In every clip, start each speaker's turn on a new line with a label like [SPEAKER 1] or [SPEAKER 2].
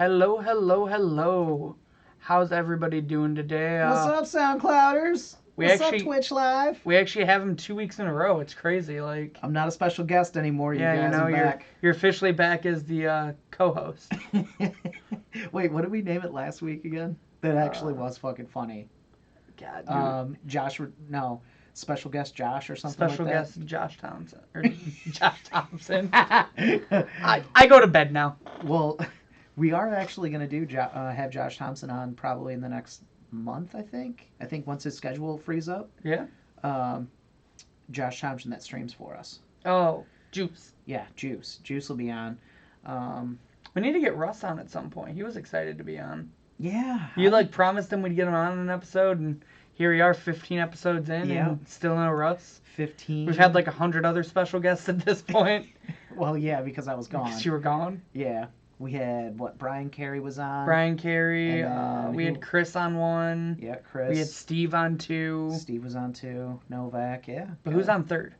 [SPEAKER 1] Hello, hello, hello. How's everybody doing today?
[SPEAKER 2] What's up, SoundClouders?
[SPEAKER 1] we
[SPEAKER 2] What's up,
[SPEAKER 1] actually-
[SPEAKER 2] Twitch Live?
[SPEAKER 1] We actually have him 2 weeks in a row. It's crazy. Like,
[SPEAKER 2] I'm not a special guest anymore,
[SPEAKER 1] yeah,
[SPEAKER 2] you guys. I'm
[SPEAKER 1] you're
[SPEAKER 2] back.
[SPEAKER 1] you're officially back as the co-host.
[SPEAKER 2] Wait, what did we name it last week again? That actually was fucking funny.
[SPEAKER 1] God,
[SPEAKER 2] Special guest Josh or something
[SPEAKER 1] special
[SPEAKER 2] like
[SPEAKER 1] guest Josh Thompson or Josh Thompson. I go to bed now.
[SPEAKER 2] Well, we are actually going to have Josh Thompson on probably in the next month, I think. I think once his schedule frees up.
[SPEAKER 1] Yeah.
[SPEAKER 2] Josh Thompson that streams for us.
[SPEAKER 1] Oh, Juice.
[SPEAKER 2] Yeah, Juice. Juice will be on.
[SPEAKER 1] We need to get Russ on at some point. He was excited to be on.
[SPEAKER 2] Yeah.
[SPEAKER 1] You promised him we'd get him on an episode, and here we are 15 episodes in and still no Russ.
[SPEAKER 2] 15.
[SPEAKER 1] We've had 100 other special guests at this point.
[SPEAKER 2] Well, yeah, because I was gone.
[SPEAKER 1] Because you were gone.
[SPEAKER 2] Yeah. We had, Brian Carey was on.
[SPEAKER 1] Brian Carey. We had Chris on one.
[SPEAKER 2] Yeah, Chris.
[SPEAKER 1] We had Steve on two.
[SPEAKER 2] Steve was on two. Novak, yeah.
[SPEAKER 1] But who's on third?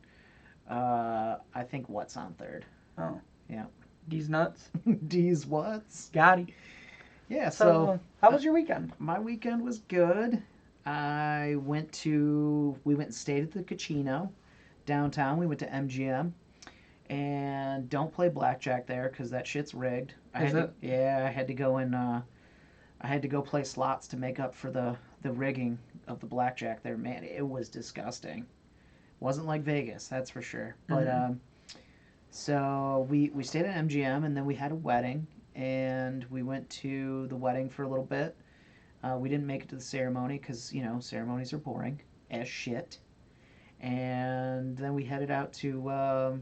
[SPEAKER 2] I think What's on third.
[SPEAKER 1] Oh.
[SPEAKER 2] Yeah.
[SPEAKER 1] D's nuts.
[SPEAKER 2] D's What's.
[SPEAKER 1] Got it.
[SPEAKER 2] Yeah,
[SPEAKER 1] so how was your weekend?
[SPEAKER 2] My weekend was good. We went and stayed at the Casino downtown. We went to MGM. And don't play blackjack there because that shit's rigged. I had to go and I had to go play slots to make up for the rigging of the blackjack there. Man, it was disgusting. Wasn't like Vegas, that's for sure. But so we stayed at MGM and then we had a wedding and we went to the wedding for a little bit. We didn't make it to the ceremony because ceremonies are boring as shit. And then we headed out to.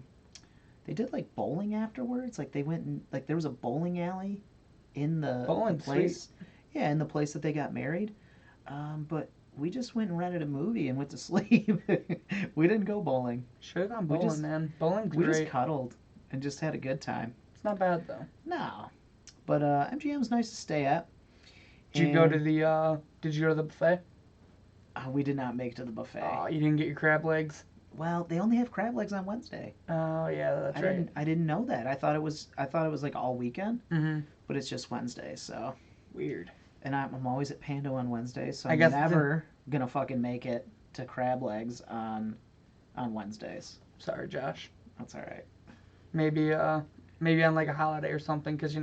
[SPEAKER 2] They did bowling afterwards. They went and there was a bowling alley in the place.
[SPEAKER 1] Sweet.
[SPEAKER 2] Yeah, in the place that they got married. But we just went and rented a movie and went to sleep. We didn't go bowling.
[SPEAKER 1] Should have gone bowling, man. Bowling's great.
[SPEAKER 2] We just cuddled and just had a good time.
[SPEAKER 1] It's not bad though.
[SPEAKER 2] No, but MGM's nice to stay at.
[SPEAKER 1] Did you go to the buffet?
[SPEAKER 2] We did not make it to the buffet.
[SPEAKER 1] Oh, you didn't get your crab legs?
[SPEAKER 2] Well, they only have crab legs on Wednesday.
[SPEAKER 1] Oh yeah, that's right.
[SPEAKER 2] I didn't know that. I thought it was all weekend.
[SPEAKER 1] Mm-hmm.
[SPEAKER 2] But it's just Wednesday, so
[SPEAKER 1] weird.
[SPEAKER 2] And I'm always at Pando on Wednesday, so
[SPEAKER 1] I
[SPEAKER 2] I'm
[SPEAKER 1] guess
[SPEAKER 2] never gonna fucking make it to crab legs on Wednesdays.
[SPEAKER 1] Sorry, Josh.
[SPEAKER 2] That's all right.
[SPEAKER 1] Maybe on a holiday or something, because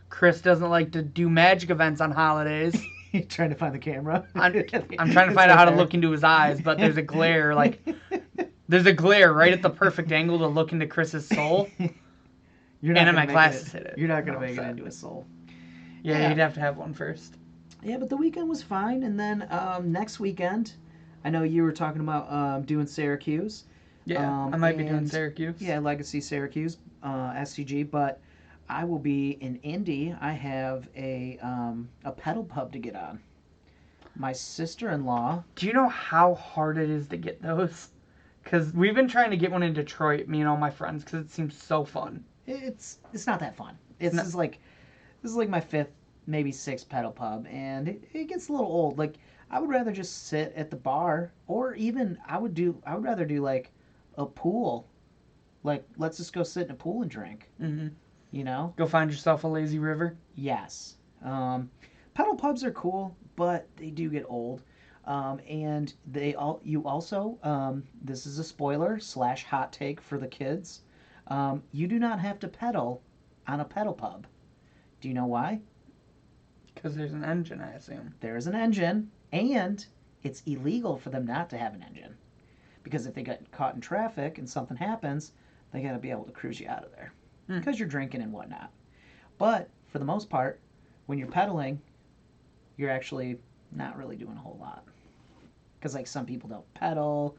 [SPEAKER 1] Chris doesn't like to do magic events on holidays.
[SPEAKER 2] You trying to find the camera?
[SPEAKER 1] I'm trying to find out how to look into his eyes, but there's a glare there's a glare right at the perfect angle to look into Chris's soul. And my glasses hit it.
[SPEAKER 2] You're not gonna make it into his soul.
[SPEAKER 1] Yeah, you'd have to have one first.
[SPEAKER 2] Yeah, but the weekend was fine, and then next weekend, I know you were talking about doing Syracuse.
[SPEAKER 1] Yeah, I might be doing Syracuse.
[SPEAKER 2] Yeah, Legacy Syracuse, SCG, but I will be in Indy. I have a pedal pub to get on. My sister-in-law.
[SPEAKER 1] Do you know how hard it is to get those? Because we've been trying to get one in Detroit, me and all my friends, because it seems so fun.
[SPEAKER 2] It's not that fun. This is like my fifth, maybe sixth pedal pub, and it gets a little old. I would rather just sit at the bar, or even I would rather do a pool. Let's just go sit in a pool and drink.
[SPEAKER 1] Mm-hmm. Go find yourself a lazy river.
[SPEAKER 2] Yes. Pedal pubs are cool, but they do get old. And you also, this is a spoiler / hot take for the kids. You do not have to pedal on a pedal pub. Do you know why?
[SPEAKER 1] Because there's an engine, I assume.
[SPEAKER 2] There is an engine, and it's illegal for them not to have an engine. Because if they get caught in traffic and something happens, they got to be able to cruise you out of there. Because you're drinking and whatnot. But for the most part, when you're pedaling, you're actually not really doing a whole lot. Because some people don't pedal,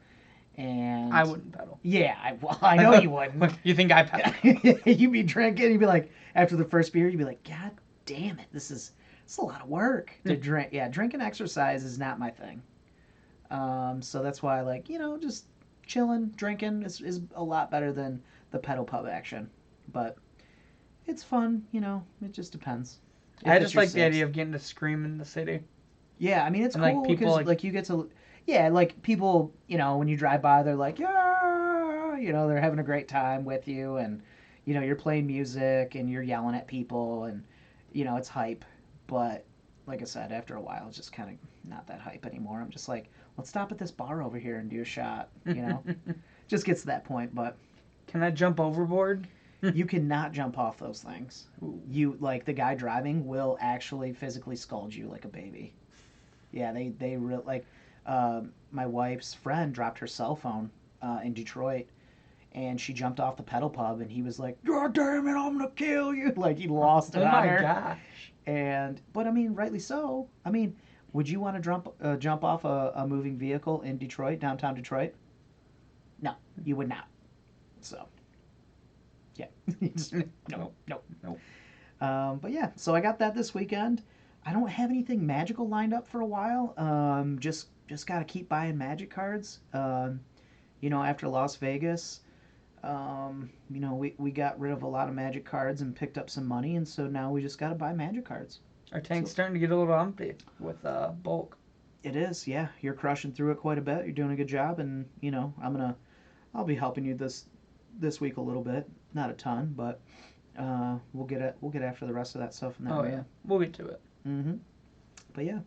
[SPEAKER 2] and
[SPEAKER 1] I wouldn't pedal.
[SPEAKER 2] Yeah, I know you wouldn't.
[SPEAKER 1] You think I pedal?
[SPEAKER 2] You'd be drinking, you'd be after the first beer, you'd be God damn it, it's a lot of work to drink. Yeah, drink and exercise is not my thing. So that's why just chilling, drinking is a lot better than the pedal pub action. But it's fun, it just depends.
[SPEAKER 1] I just like the idea of getting to scream in the city.
[SPEAKER 2] Yeah, I mean, it's cool because you get to, people, when you drive by, they're yeah, they're having a great time with you, and, you're playing music, and you're yelling at people, and it's hype, but like I said, after a while, it's just kind of not that hype anymore. I'm just like, let's stop at this bar over here and do a shot. Just gets to that point. But
[SPEAKER 1] can I jump overboard?
[SPEAKER 2] You cannot jump off those things.
[SPEAKER 1] Ooh.
[SPEAKER 2] You like the guy driving will actually physically scald you like a baby. Yeah, they real like. My wife's friend dropped her cell phone in Detroit, and she jumped off the pedal pub, and he was like, "God damn it, I'm gonna kill you!" Like he lost it on her.
[SPEAKER 1] Oh my gosh!
[SPEAKER 2] But I mean, rightly so. I mean, would you want to jump off a moving vehicle in Detroit, downtown Detroit? No, you would not. So, yeah, no. But yeah, so I got that this weekend. I don't have anything magical lined up for a while. Just got to keep buying magic cards. After Las Vegas, we got rid of a lot of magic cards and picked up some money, and so now we just got to buy magic cards.
[SPEAKER 1] Our tank's starting to get a little empty with bulk.
[SPEAKER 2] It is, yeah. You're crushing through it quite a bit. You're doing a good job, and I'll be helping you this week a little bit, not a ton, but we'll get after the rest of that stuff in that way.
[SPEAKER 1] Yeah, we'll get to it.
[SPEAKER 2] But yeah,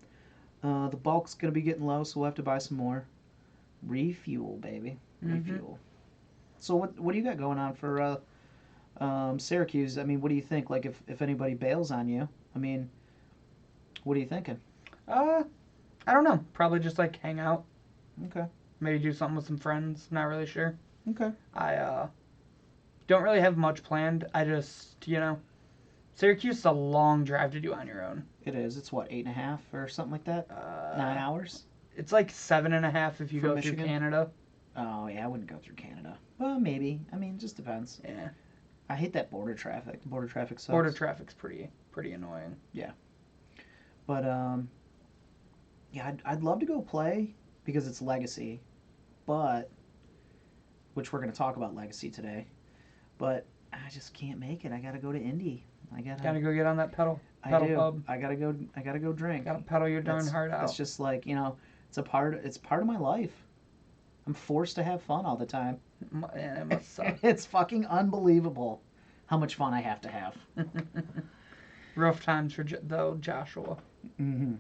[SPEAKER 2] the bulk's gonna be getting low, so we'll have to buy some more. Refuel, baby, refuel. So what do you got going on for Syracuse? I mean, what do you think? Like, if anybody bails on you, I mean, what are you thinking?
[SPEAKER 1] I don't know. Probably just like hang out.
[SPEAKER 2] Okay.
[SPEAKER 1] Maybe do something with some friends. Not really sure.
[SPEAKER 2] Okay.
[SPEAKER 1] I don't really have much planned. I just, Syracuse is a long drive to do on your own.
[SPEAKER 2] It is. It's what, 8.5 or something like that? 9 hours?
[SPEAKER 1] It's like 7.5 if you
[SPEAKER 2] From
[SPEAKER 1] go
[SPEAKER 2] Michigan?
[SPEAKER 1] through Canada.
[SPEAKER 2] Oh, yeah, I wouldn't go through Canada. Well, maybe. I mean, it just depends.
[SPEAKER 1] Yeah.
[SPEAKER 2] I hate that border traffic. The border traffic sucks.
[SPEAKER 1] Border traffic's pretty annoying.
[SPEAKER 2] Yeah. But, yeah, I'd love to go play because it's Legacy, which we're going to talk about Legacy today, but I just can't make it. I got to go to Indy.
[SPEAKER 1] Gotta go get on that pedal pub.
[SPEAKER 2] I gotta go drink.
[SPEAKER 1] Gotta pedal your darn heart out.
[SPEAKER 2] It's just like, it's part of my life. I'm forced to have fun all the time.
[SPEAKER 1] Man, it must suck.
[SPEAKER 2] It's fucking unbelievable how much fun I have to have.
[SPEAKER 1] Rough times for Joshua.
[SPEAKER 2] Mm-hmm.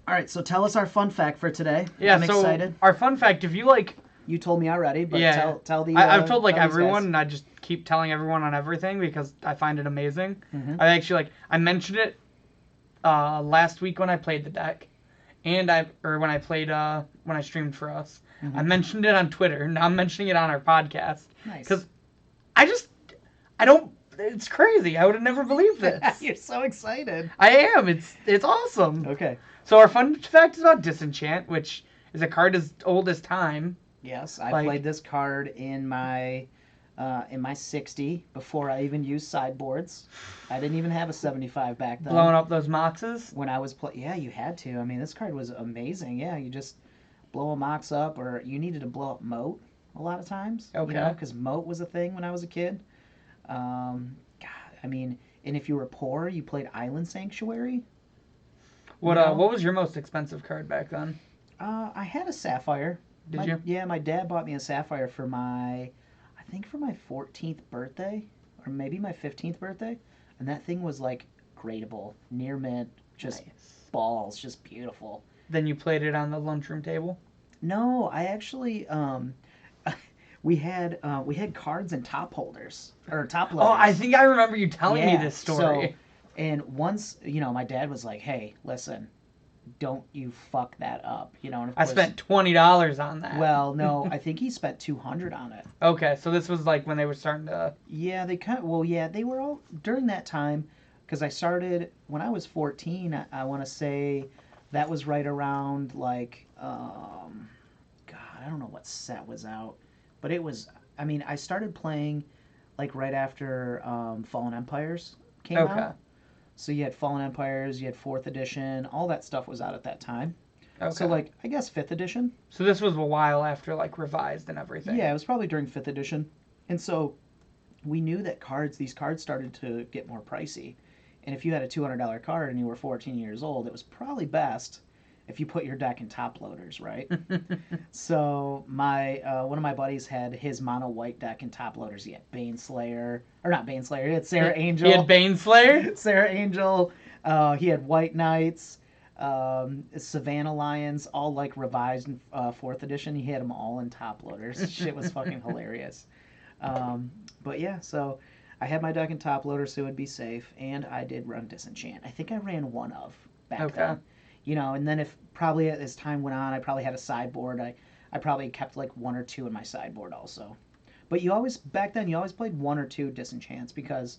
[SPEAKER 2] All right, so tell us our fun fact for today.
[SPEAKER 1] Yeah,
[SPEAKER 2] I'm excited.
[SPEAKER 1] Our fun fact, if you like...
[SPEAKER 2] You told me already, but tell the...
[SPEAKER 1] I've told everyone, and I just keep telling everyone on everything because I find it amazing.
[SPEAKER 2] Mm-hmm.
[SPEAKER 1] I actually I mentioned it last week when I played the deck, and when I streamed for us. Mm-hmm. I mentioned it on Twitter. Now I'm mentioning it on our podcast.
[SPEAKER 2] Nice.
[SPEAKER 1] Because it's crazy. I would have never believed this.
[SPEAKER 2] You're so excited.
[SPEAKER 1] I am. It's awesome.
[SPEAKER 2] Okay.
[SPEAKER 1] So our fun fact is about Disenchant, which is a card as old as time.
[SPEAKER 2] Yes, I played this card in my 60 before I even used sideboards. I didn't even have a 75 back then.
[SPEAKER 1] Blowing up those moxes?
[SPEAKER 2] When I was yeah, you had to. I mean, this card was amazing. Yeah, you just blow a mox up, or you needed to blow up moat a lot of times.
[SPEAKER 1] Okay.
[SPEAKER 2] Because moat was a thing when I was a kid. God, I mean, and if you were poor, you played Island Sanctuary.
[SPEAKER 1] What was your most expensive card back then?
[SPEAKER 2] I had a Sapphire.
[SPEAKER 1] Did you?
[SPEAKER 2] Yeah, my dad bought me a Sapphire for my 14th birthday, or maybe my 15th birthday, and that thing was like gradable, near mint, just
[SPEAKER 1] nice.
[SPEAKER 2] Balls, just beautiful.
[SPEAKER 1] Then you played it on the lunchroom table?
[SPEAKER 2] No, I actually we had cards and top holders or top loaders.
[SPEAKER 1] Oh, I think I remember you telling me this story.
[SPEAKER 2] So, and once, my dad was like, "Hey, listen, don't you fuck that up," And of course,
[SPEAKER 1] I spent $20 on that.
[SPEAKER 2] Well, no, I think he spent $200 on it.
[SPEAKER 1] Okay, so this was like when they were starting to.
[SPEAKER 2] Yeah, they were all during that time, because I started when I was 14. I want to say that was right around like, God, I don't know what set was out, but it was. I mean, I started playing like right after Fallen Empires came out. So you had Fallen Empires, you had 4th edition, all that stuff was out at that time. Okay. So like, I guess 5th edition.
[SPEAKER 1] So this was a while after like Revised and everything.
[SPEAKER 2] Yeah, it was probably during 5th edition. And so we knew that these cards started to get more pricey. And if you had a $200 card and you were 14 years old, it was probably best if you put your deck in top loaders, right? So my one of my buddies had his mono white deck in top loaders. He had Baneslayer, or not Baneslayer. He had Sarah Angel.
[SPEAKER 1] He had Baneslayer.
[SPEAKER 2] Sarah Angel. He had White Knights, Savannah Lions, all like revised in 4th edition. He had them all in top loaders. Shit was fucking hilarious. But yeah, so I had my deck in top loader so it would be safe, and I did run Disenchant. I think I ran one of back then. You know, and then if probably as time went on, I probably had a sideboard. I probably kept like 1 or 2 in my sideboard also. But back then you always played 1 or 2 Disenchants because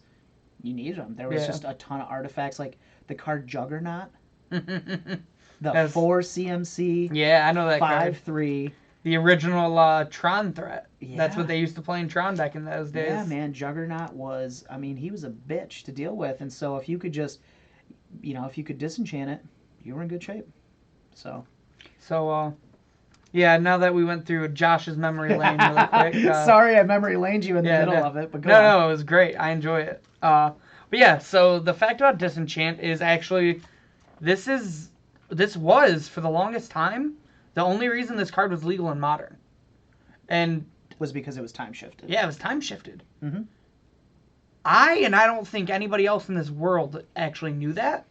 [SPEAKER 2] you needed them. There was just a ton of artifacts, like the card Juggernaut, the 4 CMC.
[SPEAKER 1] Yeah, I know that
[SPEAKER 2] 5/3.
[SPEAKER 1] The original Tron threat.
[SPEAKER 2] Yeah.
[SPEAKER 1] That's what they used to play in Tron back in those days.
[SPEAKER 2] Yeah, man, Juggernaut was, I mean, he was a bitch to deal with, and so if you could just, you know, if you could disenchant it, you were in good shape. So,
[SPEAKER 1] yeah, now that we went through Josh's memory lane really quick.
[SPEAKER 2] Sorry I memory laned you in the middle of it, but go on.
[SPEAKER 1] No, it was great. I enjoy it. But yeah, so the fact about Disenchant is actually, this was, for the longest time, the only reason this card was legal in Modern. And
[SPEAKER 2] was because it was time shifted.
[SPEAKER 1] Yeah, it was time shifted.
[SPEAKER 2] Mm-hmm.
[SPEAKER 1] I don't think anybody else in this world actually knew that.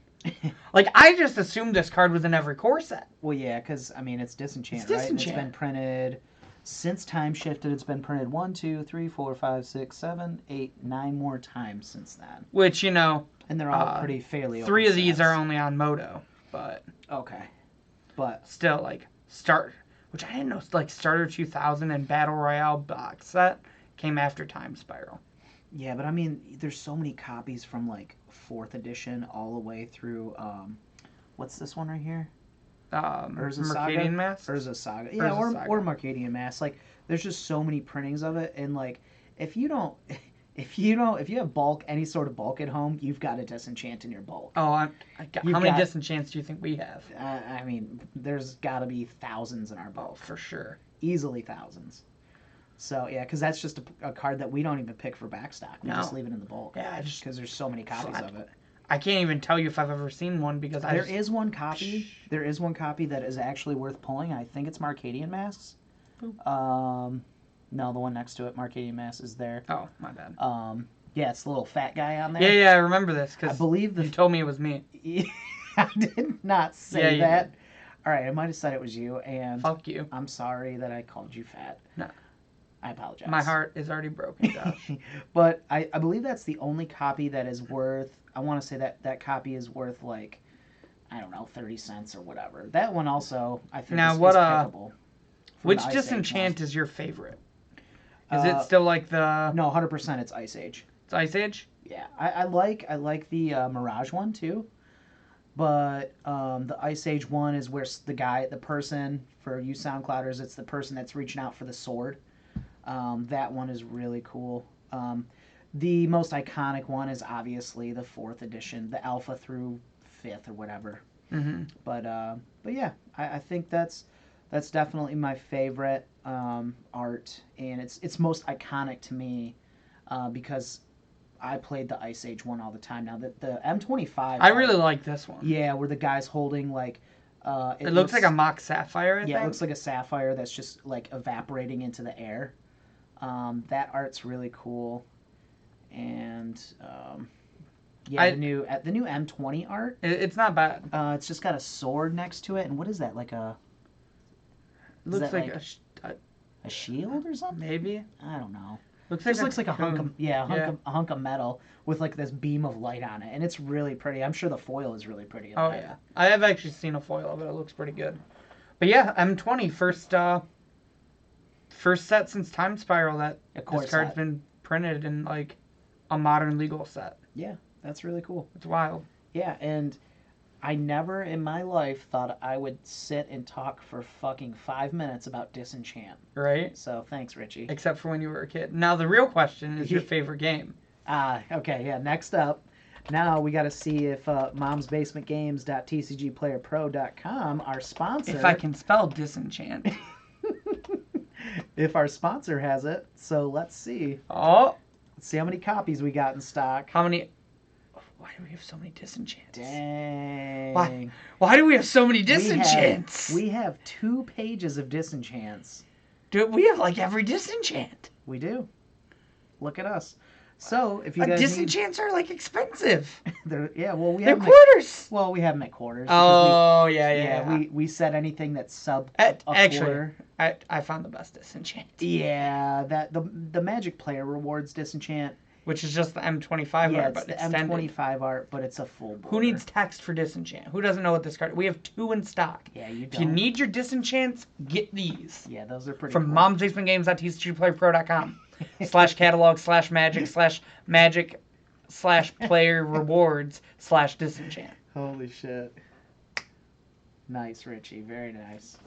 [SPEAKER 1] Like, I just assumed this card was in every core set.
[SPEAKER 2] Well, yeah, because, I mean, it's Disenchant,
[SPEAKER 1] right?
[SPEAKER 2] And it's been printed, since time shifted, it's been printed 1, 2, 3, 4, 5, 6, 7, 8, 9 more times since then.
[SPEAKER 1] Which, you know...
[SPEAKER 2] And they're all pretty fairly open
[SPEAKER 1] 3 of
[SPEAKER 2] sets.
[SPEAKER 1] these are only on Moto, but...
[SPEAKER 2] Okay. But...
[SPEAKER 1] Still, like, which I didn't know, like, Starter 2000 and Battle Royale box set came after Time Spiral.
[SPEAKER 2] Yeah, but I mean, there's so many copies from, like, 4th edition all the way through, what's this one right here?
[SPEAKER 1] Mercadian Mask?
[SPEAKER 2] Urza Saga. Yeah, or Mercadian Mask. Like, there's just so many printings of it, and, like, if you have bulk, any sort of bulk at home, you've got a disenchant in your bulk.
[SPEAKER 1] Oh, how many disenchants do you think we have?
[SPEAKER 2] I mean, there's got to be thousands in our bulk.
[SPEAKER 1] Oh, for sure.
[SPEAKER 2] Easily thousands. So, yeah, because that's just a card that we don't even pick for backstock. We just leave it in the bulk.
[SPEAKER 1] Yeah,
[SPEAKER 2] because there's so many copies of it.
[SPEAKER 1] I can't even tell you if I've ever seen one because
[SPEAKER 2] there is one copy that is actually worth pulling. I think it's Mercadian Masks. No, the one next to it, Mercadian Masks, is there.
[SPEAKER 1] Oh, my bad.
[SPEAKER 2] Yeah, it's the little fat guy on there.
[SPEAKER 1] Yeah, I remember this because
[SPEAKER 2] I believe
[SPEAKER 1] you told me it was me.
[SPEAKER 2] I did not say that. Did. All right, I might have said it was you, and
[SPEAKER 1] fuck you.
[SPEAKER 2] I'm sorry that I called you fat.
[SPEAKER 1] No.
[SPEAKER 2] I apologize.
[SPEAKER 1] My heart is already broken, Josh.
[SPEAKER 2] But I believe that's the only copy that is worth, I want to say that copy is worth, like, I don't know, 30 cents or whatever. That one also, I think, is pickable.
[SPEAKER 1] Which Disenchant is your favorite? Is it still like the...
[SPEAKER 2] No, 100% it's Ice Age.
[SPEAKER 1] It's Ice Age?
[SPEAKER 2] Yeah. I like the Mirage one, too. But the Ice Age one is where the person, for you SoundClouders, it's the person that's reaching out for the sword. That one is really cool. The most iconic one is obviously the 4th edition, the Alpha through 5th or whatever.
[SPEAKER 1] Mm-hmm.
[SPEAKER 2] But yeah, I think that's definitely my favorite art, and it's most iconic to me because I played the Ice Age one all the time. Now the M25,
[SPEAKER 1] I really like this one.
[SPEAKER 2] Yeah, where the guy's holding like.
[SPEAKER 1] It looks like a mock sapphire. I think.
[SPEAKER 2] It looks like a sapphire that's just like evaporating into the air. That art's really cool, and yeah, the new M20 art.
[SPEAKER 1] It's not bad.
[SPEAKER 2] It's just got a sword next to it, and what is that? Like a?
[SPEAKER 1] Looks like
[SPEAKER 2] a shield or something.
[SPEAKER 1] Maybe.
[SPEAKER 2] I don't know.
[SPEAKER 1] Looks like
[SPEAKER 2] a hunk of metal with like this beam of light on it, and it's really pretty. I'm sure the foil is really pretty.
[SPEAKER 1] Oh yeah, I have actually seen a foil of it. It looks pretty good. But yeah, M20 first set since Time Spiral that this card's been printed in like a modern legal set.
[SPEAKER 2] Yeah, that's really cool.
[SPEAKER 1] It's wild.
[SPEAKER 2] Yeah, and I never in my life thought I would sit and talk for fucking 5 minutes about Disenchant.
[SPEAKER 1] Right?
[SPEAKER 2] So thanks, Richie.
[SPEAKER 1] Except for when you were a kid. Now the real question is your favorite game.
[SPEAKER 2] Okay, yeah. Next up, now we got to see if momsbasementgames.tcgplayerpro.com, our sponsor.
[SPEAKER 1] If I can spell Disenchant.
[SPEAKER 2] If our sponsor has it. So let's see.
[SPEAKER 1] Oh.
[SPEAKER 2] Let's see how many copies we got in stock.
[SPEAKER 1] How many? Why do we have so many disenchants?
[SPEAKER 2] Dang.
[SPEAKER 1] Why do we have so many disenchants?
[SPEAKER 2] We have 2 pages of disenchants.
[SPEAKER 1] Dude, we have like every disenchant.
[SPEAKER 2] We do. Look at us. So if you guys
[SPEAKER 1] disenchants are like expensive.
[SPEAKER 2] they're we
[SPEAKER 1] they're
[SPEAKER 2] have
[SPEAKER 1] quarters.
[SPEAKER 2] We have them at quarters.
[SPEAKER 1] Oh yeah.
[SPEAKER 2] We said anything that's sub
[SPEAKER 1] actually,
[SPEAKER 2] quarter.
[SPEAKER 1] I found the best disenchant.
[SPEAKER 2] Yeah, that the Magic Player Rewards disenchant,
[SPEAKER 1] which is just the M25 art, but
[SPEAKER 2] it's the
[SPEAKER 1] extended.
[SPEAKER 2] M25 art, but it's a full border.
[SPEAKER 1] Who needs text for disenchant? Who doesn't know what this card? We have 2 in stock.
[SPEAKER 2] Yeah, you don't.
[SPEAKER 1] If you need your disenchants, get these.
[SPEAKER 2] Yeah, those are pretty
[SPEAKER 1] from
[SPEAKER 2] cool.
[SPEAKER 1] momsbasementgames.tcgplayerpro.com /catalog/magic/magic/player rewards /disenchant.
[SPEAKER 2] Holy shit. Nice, Richie. Very nice.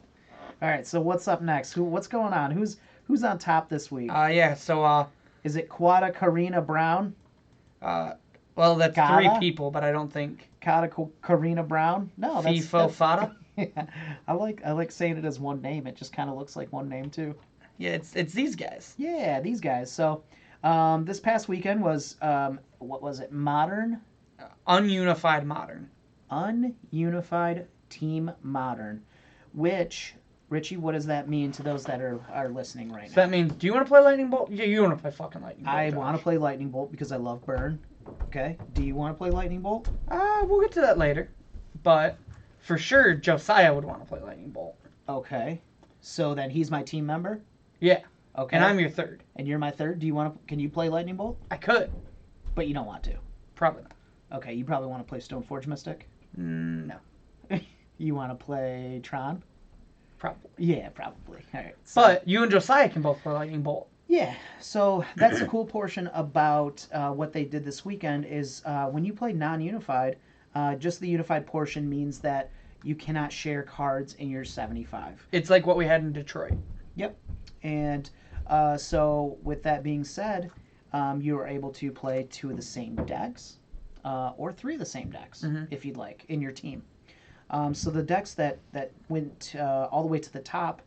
[SPEAKER 2] All right, so what's up next? What's going on? Who's on top this week?
[SPEAKER 1] So
[SPEAKER 2] is it Quada Karina Brown?
[SPEAKER 1] Well, that's
[SPEAKER 2] Kata?
[SPEAKER 1] 3 people, but I don't think
[SPEAKER 2] Quada Karina Brown? No, that's
[SPEAKER 1] FIFO Fada.
[SPEAKER 2] Yeah, I like saying it as one name. It just kind of looks like one name too.
[SPEAKER 1] Yeah, it's these guys.
[SPEAKER 2] Yeah, these guys. So, this past weekend was what was it? Modern,
[SPEAKER 1] Ununified Modern.
[SPEAKER 2] Ununified Team Modern, which Richie, what does that mean to those that are listening right now?
[SPEAKER 1] So that means, do you want to play Lightning Bolt? Yeah, you want to play fucking Lightning Bolt.
[SPEAKER 2] I want to play Lightning Bolt because I love burn. Okay. Do you want to play Lightning Bolt?
[SPEAKER 1] We'll get to that later, but for sure Josiah would want to play Lightning Bolt.
[SPEAKER 2] Okay. So then he's my team member.
[SPEAKER 1] Yeah.
[SPEAKER 2] Okay.
[SPEAKER 1] And I'm your third.
[SPEAKER 2] And you're my third. Can you play Lightning Bolt?
[SPEAKER 1] I could.
[SPEAKER 2] But you don't want to.
[SPEAKER 1] Probably not.
[SPEAKER 2] Okay. You probably want to play Stoneforge Mystic.
[SPEAKER 1] No.
[SPEAKER 2] You want to play Tron?
[SPEAKER 1] Probably.
[SPEAKER 2] Yeah, probably. All right.
[SPEAKER 1] So, but you and Josiah can both play Lightning Bolt.
[SPEAKER 2] Yeah. So that's the cool portion about what they did this weekend is when you play non-unified, just the unified portion means that you cannot share cards in your 75.
[SPEAKER 1] It's like what we had in Detroit.
[SPEAKER 2] Yep. And so with that being said, you are able to play 2 of the same decks or 3 of the same decks if you'd like in your team. So the decks that went all the way to the top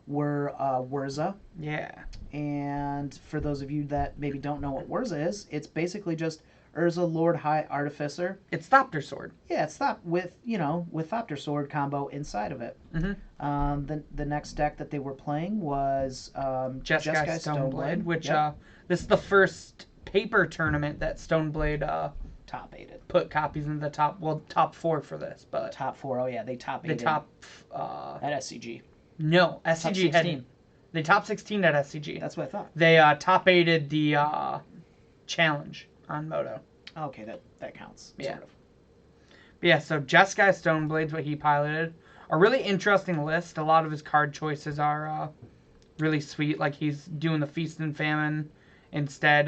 [SPEAKER 2] were Wurza.
[SPEAKER 1] Yeah.
[SPEAKER 2] And for those of you that maybe don't know what Wurza is, it's basically just Urza Lord High Artificer.
[SPEAKER 1] It's Thopter Sword.
[SPEAKER 2] Yeah, it's with Thopter Sword combo inside of it. The next deck that they were playing was
[SPEAKER 1] Jeskai Stoneblade, which this is the first paper tournament that Stoneblade
[SPEAKER 2] top 8'd.
[SPEAKER 1] Put copies in the top 4 for this, but
[SPEAKER 2] top 4. Oh yeah, they top 8'd.
[SPEAKER 1] The top
[SPEAKER 2] at SCG.
[SPEAKER 1] No, SCG had they top 16 at SCG.
[SPEAKER 2] That's what I thought.
[SPEAKER 1] They top 8'd the challenge on Moto.
[SPEAKER 2] Okay, that counts.
[SPEAKER 1] Yeah.
[SPEAKER 2] Sort of.
[SPEAKER 1] But yeah, so Jeskai Stoneblade's what he piloted. A really interesting list. A lot of his card choices are really sweet. Like he's doing the Feast and Famine instead.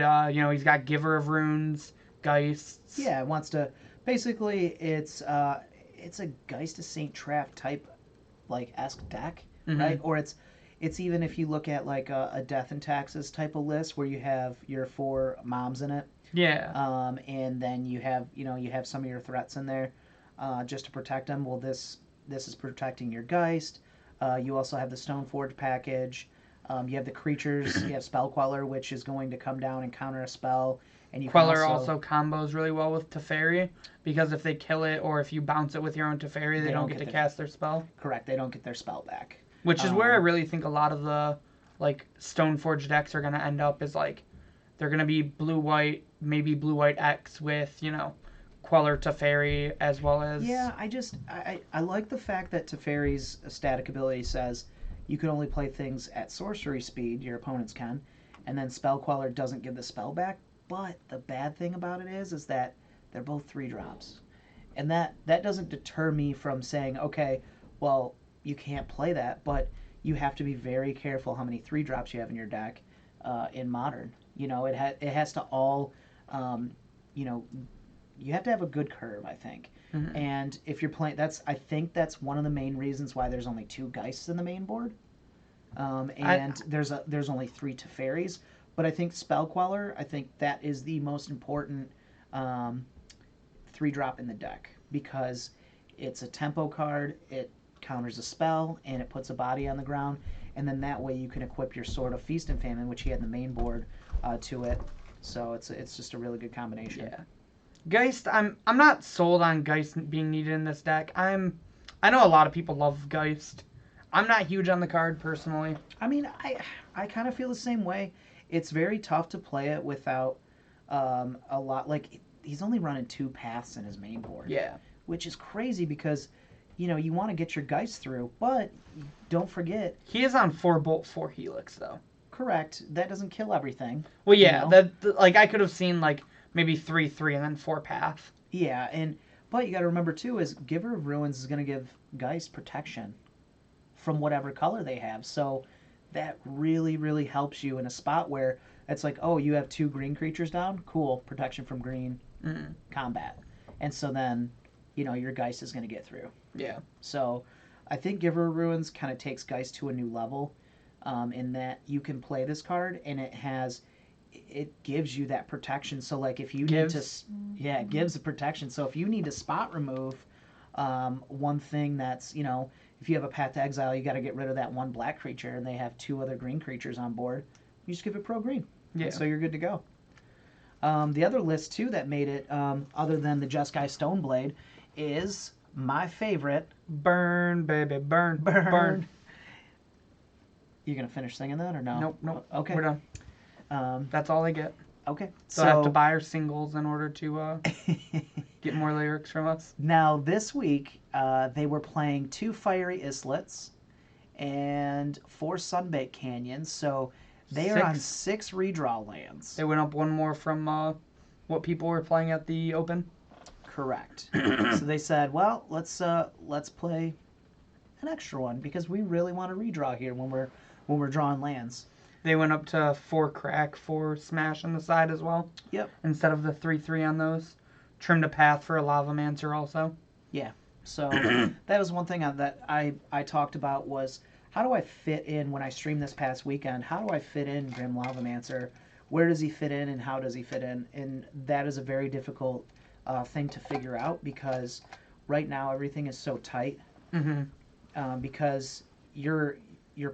[SPEAKER 1] He's got Giver of Runes, Geists.
[SPEAKER 2] Yeah, it wants to. Basically, it's a Geist of Saint Traff type, like esque deck, right? Or it's even if you look at like a Death and Taxes type of list where you have your 4 moms in it.
[SPEAKER 1] Yeah.
[SPEAKER 2] And then you have some of your threats in there, just to protect them. Well, this is protecting your Geist. You also have the Stoneforge package. You have the creatures. You have Spell Queller, which is going to come down and counter a spell. And
[SPEAKER 1] Queller also combos really well with Teferi because if they kill it or if you bounce it with your own Teferi, they don't get to cast their spell.
[SPEAKER 2] Correct. They don't get their spell back.
[SPEAKER 1] Which is where I really think a lot of the like Stoneforge decks are going to end up is like they're going to be blue-white, maybe blue-white X with, Queller Teferi as well as...
[SPEAKER 2] Yeah, I like the fact that Teferi's static ability says you can only play things at sorcery speed, your opponents can, and then Spell Queller doesn't give the spell back. But the bad thing about it is that they're both 3-drops. And that doesn't deter me from saying, okay, well, you can't play that, but you have to be very careful how many 3-drops you have in your deck in Modern. It has to all, you have to have a good curve, I think. And if you're playing, I think that's one of the main reasons why there's only 2 Geists in the main board. There's only 3 Teferis. But I think Spell Queller, I think that is the most important 3-drop in the deck because it's a tempo card, it counters a spell, and it puts a body on the ground. And then that way you can equip your Sword of Feast and Famine, which he had in the main board, to it. So it's just a really good combination.
[SPEAKER 1] Yeah. Geist, I'm not sold on Geist being needed in this deck. I know a lot of people love Geist. I'm not huge on the card personally.
[SPEAKER 2] I mean, I kind of feel the same way. It's very tough to play it without a lot. Like he's only running 2 paths in his main board,
[SPEAKER 1] Yeah.
[SPEAKER 2] which is crazy because you want to get your Geist through, but don't forget.
[SPEAKER 1] He is on 4 Bolt, 4 Helix though.
[SPEAKER 2] Correct. That doesn't kill everything.
[SPEAKER 1] Well, yeah, like I could have seen like maybe 3/3 and then 4 Path.
[SPEAKER 2] Yeah, but you got to remember too is Giver of Ruins is going to give Geist protection from whatever color they have. So that really, really helps you in a spot where it's like, oh, you have 2 green creatures down? Cool, protection from green combat. And so then, your Geist is going to get through.
[SPEAKER 1] Yeah.
[SPEAKER 2] So I think Giver of Ruins kind of takes Geist to a new level in that you can play this card and it gives you that protection. So like if you need to, it gives the protection. So if you need to spot remove one thing that's, if you have a Path to Exile, you got to get rid of that 1 black creature and they have 2 other green creatures on board, you just give it pro green. Yeah. So you're good to go. The other list too that made it, other than the Jeskai Stoneblade, is my favorite.
[SPEAKER 1] Burn, baby, burn, burn. Burn.
[SPEAKER 2] You gonna finish singing that or no?
[SPEAKER 1] Nope.
[SPEAKER 2] Okay.
[SPEAKER 1] We're done. That's all they get.
[SPEAKER 2] Okay.
[SPEAKER 1] So I have to buy our singles in order to get more lyrics from us.
[SPEAKER 2] Now this week, they were playing 2 Fiery Islets and 4 Sunbaked Canyons. So they are on 6 redraw lands.
[SPEAKER 1] They went up 1 more from what people were playing at the Open.
[SPEAKER 2] Correct. So they said, well, let's play an extra one because we really want to redraw here when we're drawing lands.
[SPEAKER 1] They went up to 4 crack, 4 smash on the side as well.
[SPEAKER 2] Yep.
[SPEAKER 1] Instead of the 3/3 on those. Trimmed a path for a Lavamancer also.
[SPEAKER 2] Yeah. So that was one thing that I talked about was how do I fit in when I streamed this past weekend? How do I fit in Grim Lavamancer? Where does he fit in and how does he fit in? And that is a very difficult thing to figure out because right now everything is so tight. Because your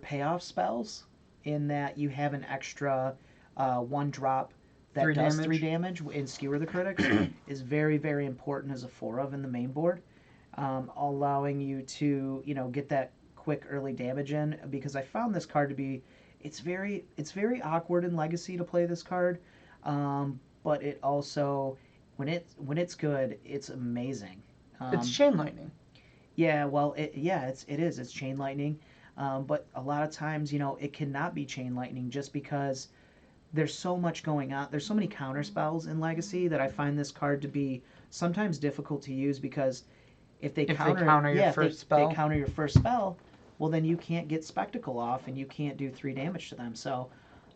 [SPEAKER 2] payoff spells in that you have an extra 1 drop that
[SPEAKER 1] 3
[SPEAKER 2] does
[SPEAKER 1] damage.
[SPEAKER 2] 3 damage in Skewer the Critics is very, very important as a 4 of in the main board, allowing you to get that quick early damage in because I found this card to be it's very awkward in Legacy to play this card, but it also when it's good it's amazing.
[SPEAKER 1] It's Chain Lightning.
[SPEAKER 2] Yeah, well, it is. It's Chain Lightning. But a lot of times, it cannot be Chain Lightning just because there's so much going on. There's so many counter spells in Legacy that I find this card to be sometimes difficult to use because if they counter your first spell, well, then you can't get Spectacle off and you can't do 3 damage to them. So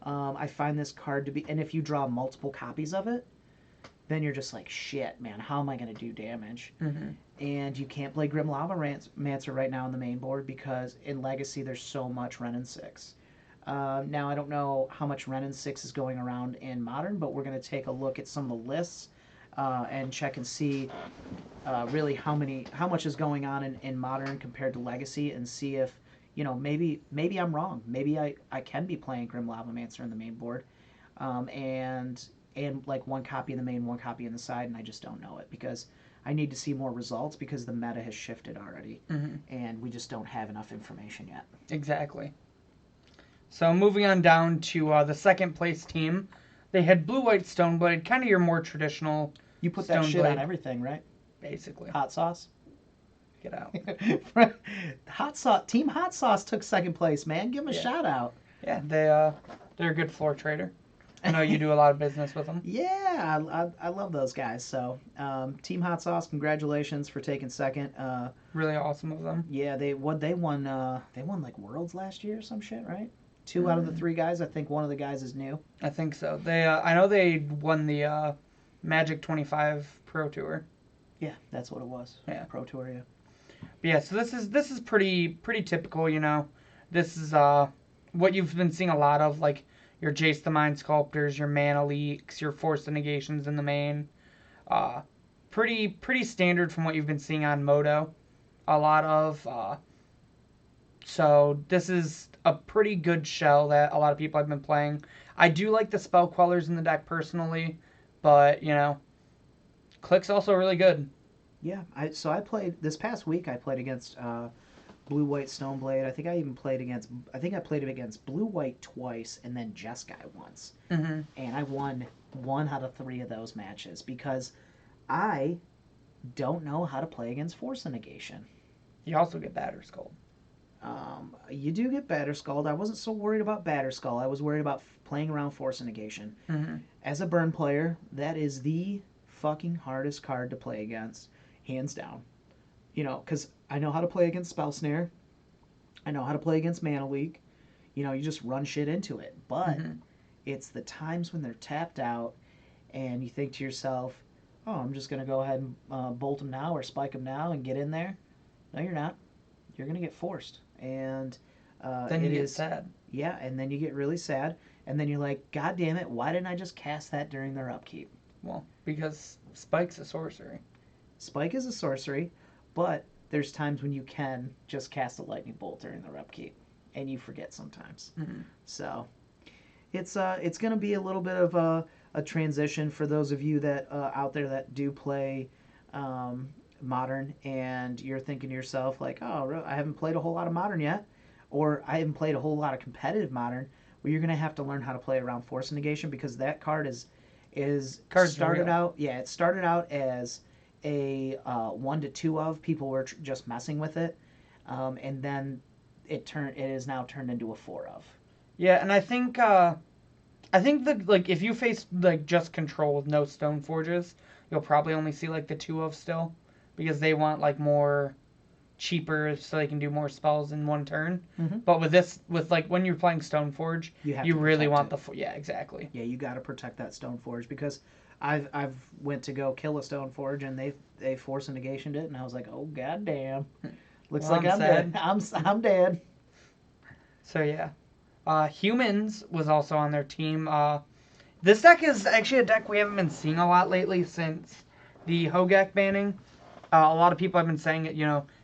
[SPEAKER 2] I find this card to be... And if you draw multiple copies of it, then you're just like, shit, man, how am I going to do damage? And you can't play Grim Lavamancer right now on the main board because in Legacy there's so much Renin 6. Now, I don't know how much Renin 6 is going around in Modern, but we're going to take a look at some of the lists and check and see really how much is going on in Modern compared to Legacy and see if, maybe I'm wrong. Maybe I can be playing Grim Lavamancer in the main board and like 1 copy in the main, 1 copy in the side, and I just don't know it because I need to see more results because the meta has shifted already, and we just don't have enough information yet.
[SPEAKER 1] Exactly. So moving on down to the second place team, they had Blue-White Stoneblade, kind of your more traditional.
[SPEAKER 2] You put that shit on everything, right?
[SPEAKER 1] Basically.
[SPEAKER 2] Hot sauce.
[SPEAKER 1] Get out.
[SPEAKER 2] Hot sauce. Team Hot Sauce took second place, man. Give them a shout out.
[SPEAKER 1] Yeah, they're a good floor trader. I know you do a lot of business with them.
[SPEAKER 2] Yeah, I love those guys. So, Team Hot Sauce, congratulations for taking second.
[SPEAKER 1] Really awesome of them.
[SPEAKER 2] Yeah, they won like Worlds last year or some shit, right? 2 out of the 3 guys. I think one of the guys is new.
[SPEAKER 1] I think so. They I know they won the Magic 25 Pro Tour.
[SPEAKER 2] Yeah, that's what it was.
[SPEAKER 1] Yeah,
[SPEAKER 2] Pro Tour. Yeah.
[SPEAKER 1] But yeah, so this is pretty typical. This is what you've been seeing a lot of, like your Jace the Mind Sculptors, your Mana Leaks, your Force the Negations in the main. Pretty standard from what you've been seeing on Moto. A lot of so this is a pretty good shell that a lot of people have been playing. I do like the Spell Quellers in the deck personally, but Click's also really good.
[SPEAKER 2] Yeah, I played this past week. I played against Blue White Stoneblade. I think I played against Blue White twice and then Jeskai once.
[SPEAKER 1] Mm-hmm.
[SPEAKER 2] And I won 1 out of 3 of those matches because I don't know how to play against Force and Negation.
[SPEAKER 1] You also get Batter Skull.
[SPEAKER 2] You do get Batterskull. I wasn't so worried about Batterskull. I was worried about playing around Force and Negation.
[SPEAKER 1] Mm-hmm.
[SPEAKER 2] As a burn player, that is the fucking hardest card to play against, hands down. You know, because I know how to play against Spell Snare. I know how to play against Mana Leak. You know, you just run shit into it. But it's the times when they're tapped out and you think to yourself, oh, I'm just going to go ahead and bolt them now or spike them now and get in there. No, you're not. You're going to get forced. And
[SPEAKER 1] then you get sad.
[SPEAKER 2] Yeah, and then you get really sad. And then you're like, God damn it, why didn't I just cast that during their upkeep?
[SPEAKER 1] Well, because Spike's a sorcery.
[SPEAKER 2] Spike is a sorcery, but there's times when you can just cast a lightning bolt during their upkeep, and you forget sometimes.
[SPEAKER 1] Mm-hmm.
[SPEAKER 2] So it's going to be a little bit of a transition for those of you that out there that do play Modern, and you're thinking to yourself like, oh, I haven't played a whole lot of Modern yet, or I haven't played a whole lot of competitive Modern. Well, you're going to have to learn how to play around Force and Negation because that card
[SPEAKER 1] Card's
[SPEAKER 2] started
[SPEAKER 1] real.
[SPEAKER 2] out. Yeah, it started out as a 1 to 2 of people were just messing with it, and then it is now turned into a 4 of.
[SPEAKER 1] Yeah, and I think that like if you face like just control with no stone forges, you'll probably only see like the 2 of still, because they want like more cheaper so they can do more spells in one turn.
[SPEAKER 2] Mm-hmm.
[SPEAKER 1] But with like when you're playing Stoneforge, you really want the yeah, exactly.
[SPEAKER 2] Yeah, you got to protect that Stoneforge because I've went to go kill a Stoneforge and they Force and Negationed it and I was like, oh goddamn, looks
[SPEAKER 1] Well,
[SPEAKER 2] like I'm dead. I'm dead.
[SPEAKER 1] So yeah, Humans was also on their team. This deck is actually a deck we haven't been seeing a lot lately since the Hogak banning. A lot of people have been saying it,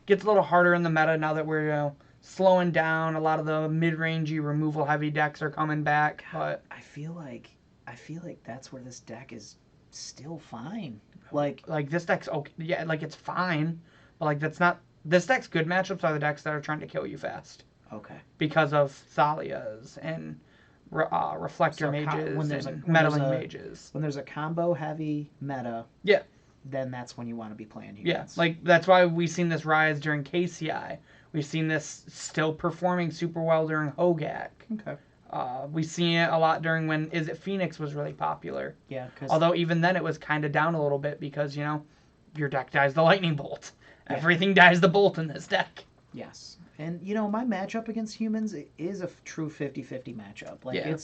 [SPEAKER 1] gets a little harder in the meta now that we're, slowing down. A lot of the mid-rangey removal heavy decks are coming back. But
[SPEAKER 2] I feel like that's where this deck is still fine.
[SPEAKER 1] Like this deck's okay. Yeah, like it's fine. But like that's not this deck's good matchups are the decks that are trying to kill you fast.
[SPEAKER 2] Okay.
[SPEAKER 1] Because of Thalias and Reflector Mages and Meddling Mages.
[SPEAKER 2] When there's a combo heavy meta.
[SPEAKER 1] Yeah.
[SPEAKER 2] Then that's when you want to be playing Humans.
[SPEAKER 1] Yeah, like that's why we've seen this rise during KCI. We've seen this still performing super well during Hogak.
[SPEAKER 2] Okay.
[SPEAKER 1] We've seen it a lot during when Is It Phoenix was really popular.
[SPEAKER 2] Yeah.
[SPEAKER 1] Although even then it was kind of down a little bit because, your deck dies the lightning bolt. Yeah. Everything dies the bolt in this deck.
[SPEAKER 2] Yes. And, my matchup against Humans is a true 50-50 matchup. Like,
[SPEAKER 1] yeah.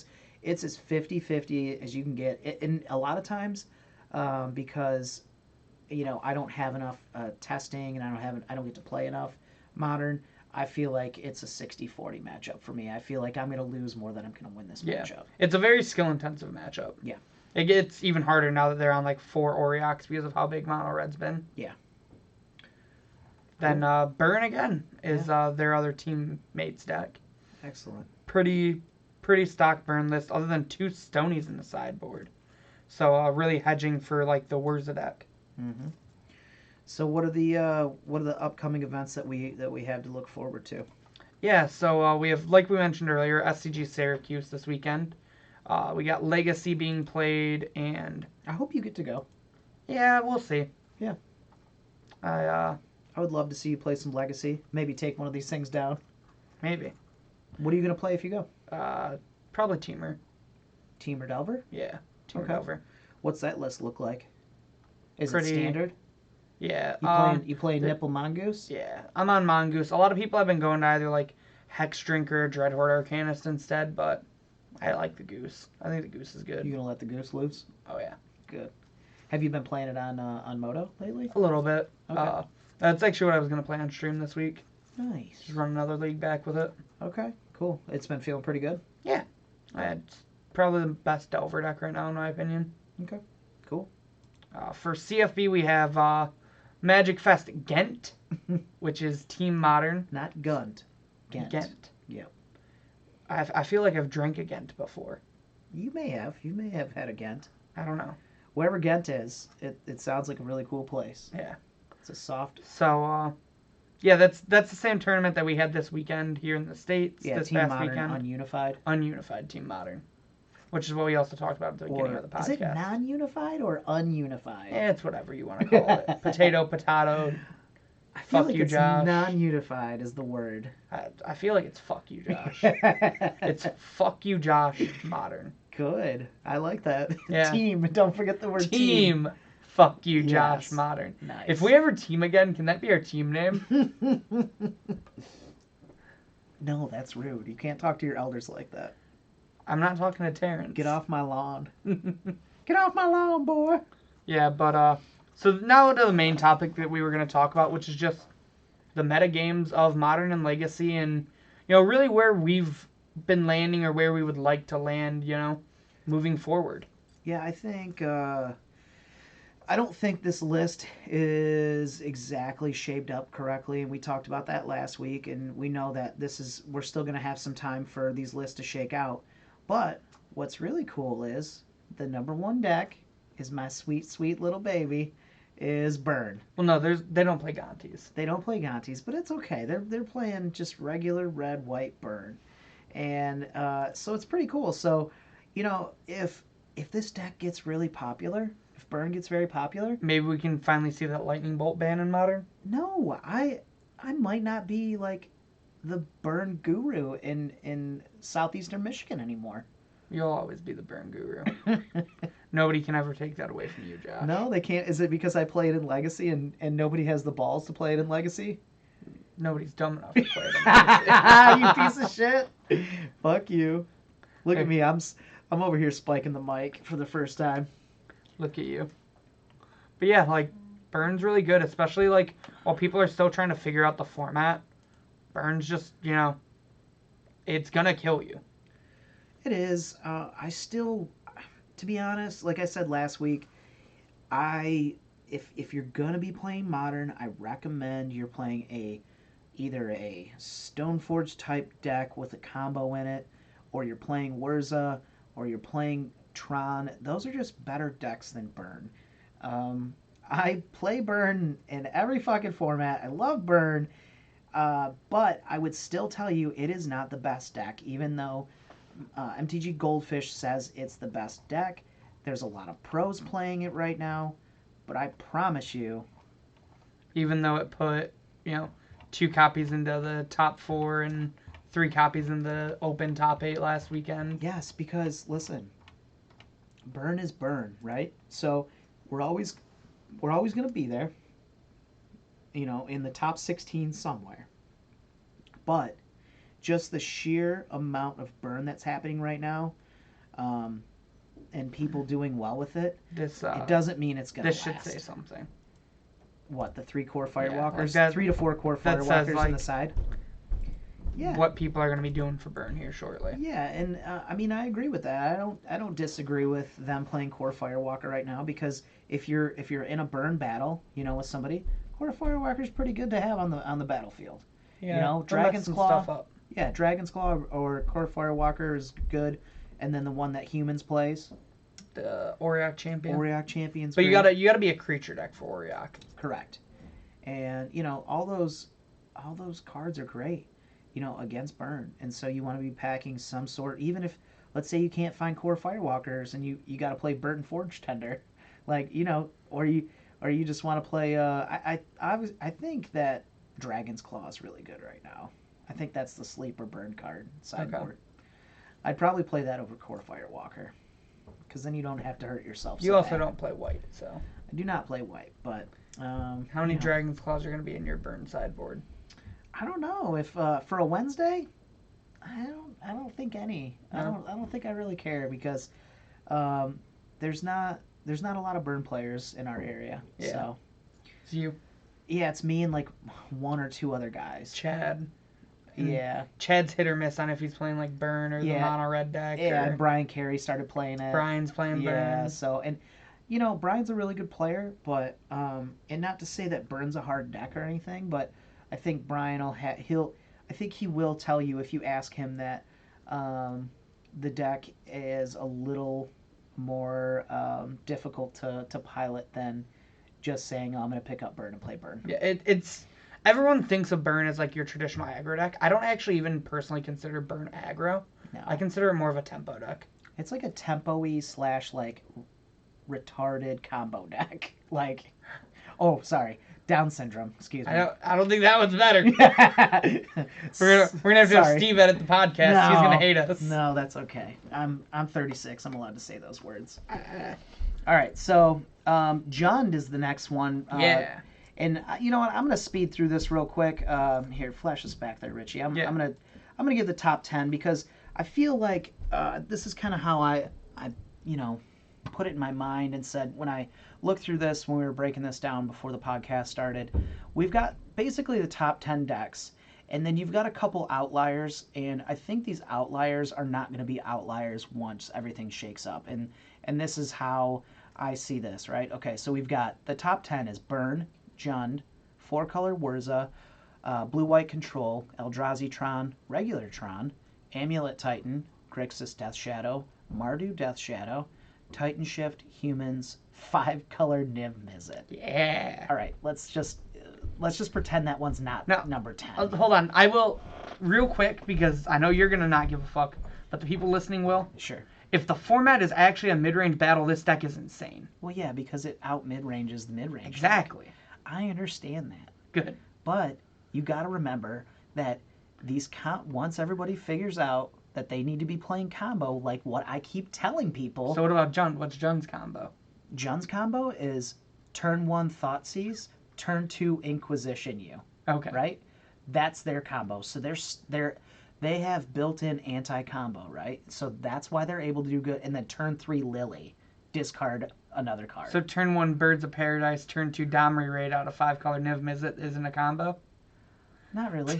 [SPEAKER 2] It's as 50-50 as you can get. And a lot of times, because... I don't have enough testing, and I don't get to play enough Modern. I feel like it's a 60-40 matchup for me. I feel like I'm going to lose more than I'm going to win this matchup.
[SPEAKER 1] It's a very skill-intensive matchup.
[SPEAKER 2] Yeah.
[SPEAKER 1] It gets even harder now that they're on like 4 Oriox because of how big Mono Red's been.
[SPEAKER 2] Yeah.
[SPEAKER 1] Then Burn again is their other teammates deck.
[SPEAKER 2] Excellent.
[SPEAKER 1] Pretty stock Burn list, other than 2 Stonies in the sideboard. So really hedging for like the Wurza deck.
[SPEAKER 2] Mm-hmm. So what are the upcoming events that we have to look forward to?
[SPEAKER 1] Yeah, so we have, like we mentioned earlier, SCG Syracuse this weekend. We got Legacy being played, and
[SPEAKER 2] I hope you get to go.
[SPEAKER 1] Yeah, we'll see.
[SPEAKER 2] Yeah,
[SPEAKER 1] I
[SPEAKER 2] would love to see you play some Legacy. Maybe take one of these things down.
[SPEAKER 1] Maybe.
[SPEAKER 2] What are you gonna play if you go?
[SPEAKER 1] Probably Teamer.
[SPEAKER 2] Teamer Delver?
[SPEAKER 1] Yeah, Teamer Delver.
[SPEAKER 2] What's that list look like? Is it standard?
[SPEAKER 1] Yeah.
[SPEAKER 2] You playing Nipple Mongoose?
[SPEAKER 1] Yeah, I'm on Mongoose. A lot of people have been going to either like Hex Drinker or Dreadhorde Arcanist instead, but I like the Goose. I think the Goose is good.
[SPEAKER 2] You gonna let the Goose loose?
[SPEAKER 1] Oh yeah.
[SPEAKER 2] Good. Have you been playing it on Moto lately?
[SPEAKER 1] A little bit.
[SPEAKER 2] Okay.
[SPEAKER 1] That's actually what I was gonna play on stream this week.
[SPEAKER 2] Nice.
[SPEAKER 1] Just run another league back with it.
[SPEAKER 2] Okay. Cool. It's been feeling pretty good.
[SPEAKER 1] Yeah. It's probably the best Delver deck right now in my opinion.
[SPEAKER 2] Okay. Cool.
[SPEAKER 1] For CFB, we have Magic Fest Ghent, which is Team Modern.
[SPEAKER 2] Not Gunt. Ghent.
[SPEAKER 1] Yep. I feel like I've drank a Ghent before.
[SPEAKER 2] You may have. You may have had a Ghent.
[SPEAKER 1] I don't know.
[SPEAKER 2] wherever Ghent is, it sounds like a really cool place.
[SPEAKER 1] Yeah.
[SPEAKER 2] It's a soft.
[SPEAKER 1] So yeah, that's the same tournament that we had this weekend here in the States.
[SPEAKER 2] Yeah,
[SPEAKER 1] This
[SPEAKER 2] Team
[SPEAKER 1] past
[SPEAKER 2] Modern
[SPEAKER 1] weekend.
[SPEAKER 2] Ununified.
[SPEAKER 1] Ununified Team Modern, which is what we also talked about at the beginning
[SPEAKER 2] Or
[SPEAKER 1] of the
[SPEAKER 2] is it
[SPEAKER 1] podcast.
[SPEAKER 2] non-unified or ununified?
[SPEAKER 1] It's whatever you want to call it. Potato, potato.
[SPEAKER 2] I feel
[SPEAKER 1] Fuck
[SPEAKER 2] like
[SPEAKER 1] you,
[SPEAKER 2] it's
[SPEAKER 1] Josh.
[SPEAKER 2] non-unified is the word.
[SPEAKER 1] I feel like it's fuck you, Josh. It's fuck you, Josh. Modern.
[SPEAKER 2] Good. I like that.
[SPEAKER 1] Yeah.
[SPEAKER 2] Team. Don't forget the word
[SPEAKER 1] Team. Fuck you, Josh.
[SPEAKER 2] Yes.
[SPEAKER 1] Modern.
[SPEAKER 2] Nice.
[SPEAKER 1] If we ever team again, can that be our team name?
[SPEAKER 2] No, that's rude. You can't talk to your elders like that.
[SPEAKER 1] I'm not talking to Terrence.
[SPEAKER 2] Get off my lawn. Get off my lawn, boy.
[SPEAKER 1] Yeah, but so now to the main topic that we were going to talk about, which is just the meta games of Modern and Legacy, and really where we've been landing or where we would like to land, moving forward.
[SPEAKER 2] Yeah, I think I don't think this list is exactly shaped up correctly, and we talked about that last week, and we know that we're still going to have some time for these lists to shake out. But what's really cool is the number one deck is my sweet, sweet little baby, is Burn.
[SPEAKER 1] Well, no, they don't play Gontis.
[SPEAKER 2] They don't play Gontis, but it's okay. They're playing just regular red, white Burn, and so it's pretty cool. So, if this deck gets really popular, if Burn gets very popular,
[SPEAKER 1] maybe we can finally see that Lightning Bolt ban in Modern.
[SPEAKER 2] No, I might not be like the Burn guru in southeastern Michigan anymore.
[SPEAKER 1] You'll always be the Burn guru. Nobody can ever take that away from you, Josh.
[SPEAKER 2] No, they can't. Is it because I play it in Legacy and nobody has the balls to play it in Legacy?
[SPEAKER 1] Nobody's dumb enough to play it in Legacy.
[SPEAKER 2] You piece of shit. Fuck you. Look at me. I'm over here spiking the mic for the first time.
[SPEAKER 1] Look at you. But yeah, like, Burn's really good, especially, like, while people are still trying to figure out the format. Burn's just, it's gonna kill you.
[SPEAKER 2] It is. I still, to be honest, like I said last week, if you're gonna be playing Modern, I recommend you're playing either a Stoneforge type deck with a combo in it, or you're playing Wurza, or you're playing Tron. Those are just better decks than Burn. I play Burn in every fucking format. I love Burn, but I would still tell you it is not the best deck, even though MTG Goldfish says it's the best deck. There's a lot of pros playing it right now, but I promise you,
[SPEAKER 1] even though it put 2 copies into the top 4 and 3 copies in the open top 8 last weekend.
[SPEAKER 2] Yes, because listen, Burn is Burn, right? So we're always going to be there, in the top 16 somewhere. But just the sheer amount of Burn that's happening right now, and people doing well with it, it doesn't mean it's going to last.
[SPEAKER 1] This should say something.
[SPEAKER 2] What, the 3 core Firewalkers?
[SPEAKER 1] Like
[SPEAKER 2] 3 to 4 core Firewalkers on the side? Yeah.
[SPEAKER 1] What people are going to be doing for Burn here shortly.
[SPEAKER 2] Yeah, and I agree with that. I don't disagree with them playing core Firewalker right now, because if you're in a Burn battle, with somebody, core Firewalker's pretty good to have on the battlefield.
[SPEAKER 1] Yeah,
[SPEAKER 2] Dragon's Claw.
[SPEAKER 1] Stuff up.
[SPEAKER 2] Yeah, Dragon's Claw or core Firewalker is good, and then the one that humans plays,
[SPEAKER 1] the Auriok Champion.
[SPEAKER 2] Auriok Champion's
[SPEAKER 1] but
[SPEAKER 2] great.
[SPEAKER 1] you gotta be a creature deck for Auriok.
[SPEAKER 2] Correct. And all those cards are great, against Burn. And so you want to be packing some sort, even if, let's say, you can't find core Firewalkers and you got to play Burnt and Forge Tender, like, or you just want to play. I think that Dragon's Claw is really good right now. I think that's the sleeper Burn card sideboard. Okay. I'd probably play that over core Firewalker, because then you don't have to hurt yourself.
[SPEAKER 1] You also don't play white, so.
[SPEAKER 2] I do not play white, but
[SPEAKER 1] how many Dragon's Claws are going to be in your Burn sideboard?
[SPEAKER 2] I don't know. If for a Wednesday, I don't think any. No. I don't think I really care, because there's not a lot of Burn players in our area.
[SPEAKER 1] Yeah.
[SPEAKER 2] So
[SPEAKER 1] it's you.
[SPEAKER 2] Yeah, it's me and like 1 or 2 other guys.
[SPEAKER 1] Chad.
[SPEAKER 2] Yeah.
[SPEAKER 1] Chad's hit or miss on if he's playing like Burn or the mono red deck.
[SPEAKER 2] Yeah, and Brian Carey started playing it.
[SPEAKER 1] Brian's playing Burn.
[SPEAKER 2] Yeah, so, and Brian's a really good player, but and not to say that Burn's a hard deck or anything, but I think Brian I think he will tell you if you ask him that the deck is a little more difficult to pilot than just saying, oh, I'm going to pick up Burn and play Burn.
[SPEAKER 1] Yeah, it's everyone thinks of Burn as like your traditional aggro deck. I don't actually even personally consider Burn aggro.
[SPEAKER 2] No.
[SPEAKER 1] I consider it more of a tempo deck.
[SPEAKER 2] It's like a tempo-y / like retarded combo deck. Like, oh, sorry, Down syndrome. Excuse me.
[SPEAKER 1] I don't think that one's better. we're gonna have to have
[SPEAKER 2] Sorry.
[SPEAKER 1] Steve edit the podcast.
[SPEAKER 2] No,
[SPEAKER 1] He's gonna hate us.
[SPEAKER 2] No, that's okay. I'm 36. I'm allowed to say those words. All right, so Jund is the next one.
[SPEAKER 1] Yeah.
[SPEAKER 2] And you know what? I'm gonna speed through this real quick. Here, flash us back there, Richie. I'm gonna give the top 10 because I feel like this is kind of how I put it in my mind and said when I looked through this when we were breaking this down before the podcast started. We've got basically the top 10 decks, and then you've got a couple outliers, and I think these outliers are not going to be outliers once everything shakes up. And this is how I see this, right? Okay, so we've got the top 10 is Burn, Jund, 4-color Wurza, Blue-White Control, Eldrazi Tron, Regular Tron, Amulet Titan, Grixis Death Shadow, Mardu Death Shadow, Titan Shift, Humans, 5-color Niv Mizzet.
[SPEAKER 1] Yeah.
[SPEAKER 2] All right, let's just pretend that one's not number 10.
[SPEAKER 1] Hold on. I will real quick because I know you're gonna not give a fuck, but the people listening will.
[SPEAKER 2] Sure.
[SPEAKER 1] If the format is actually a mid-range battle, this deck is insane.
[SPEAKER 2] Well, yeah, because it out mid-ranges the mid-range.
[SPEAKER 1] Exactly.
[SPEAKER 2] I understand that.
[SPEAKER 1] Good.
[SPEAKER 2] But you got to remember that these once everybody figures out that they need to be playing combo, like what I keep telling people.
[SPEAKER 1] So what about Jund? What's Jund's combo?
[SPEAKER 2] Jund's combo is turn 1 Thoughtseize, turn 2 Inquisition you.
[SPEAKER 1] Okay.
[SPEAKER 2] Right? That's their combo. So they have built-in anti-combo, right? So that's why they're able to do good. And then turn 3 Lily, discard another card.
[SPEAKER 1] So turn 1 Birds of Paradise, turn 2 Domri Raid out of 5-color Niv Mizzet isn't a combo?
[SPEAKER 2] Not really.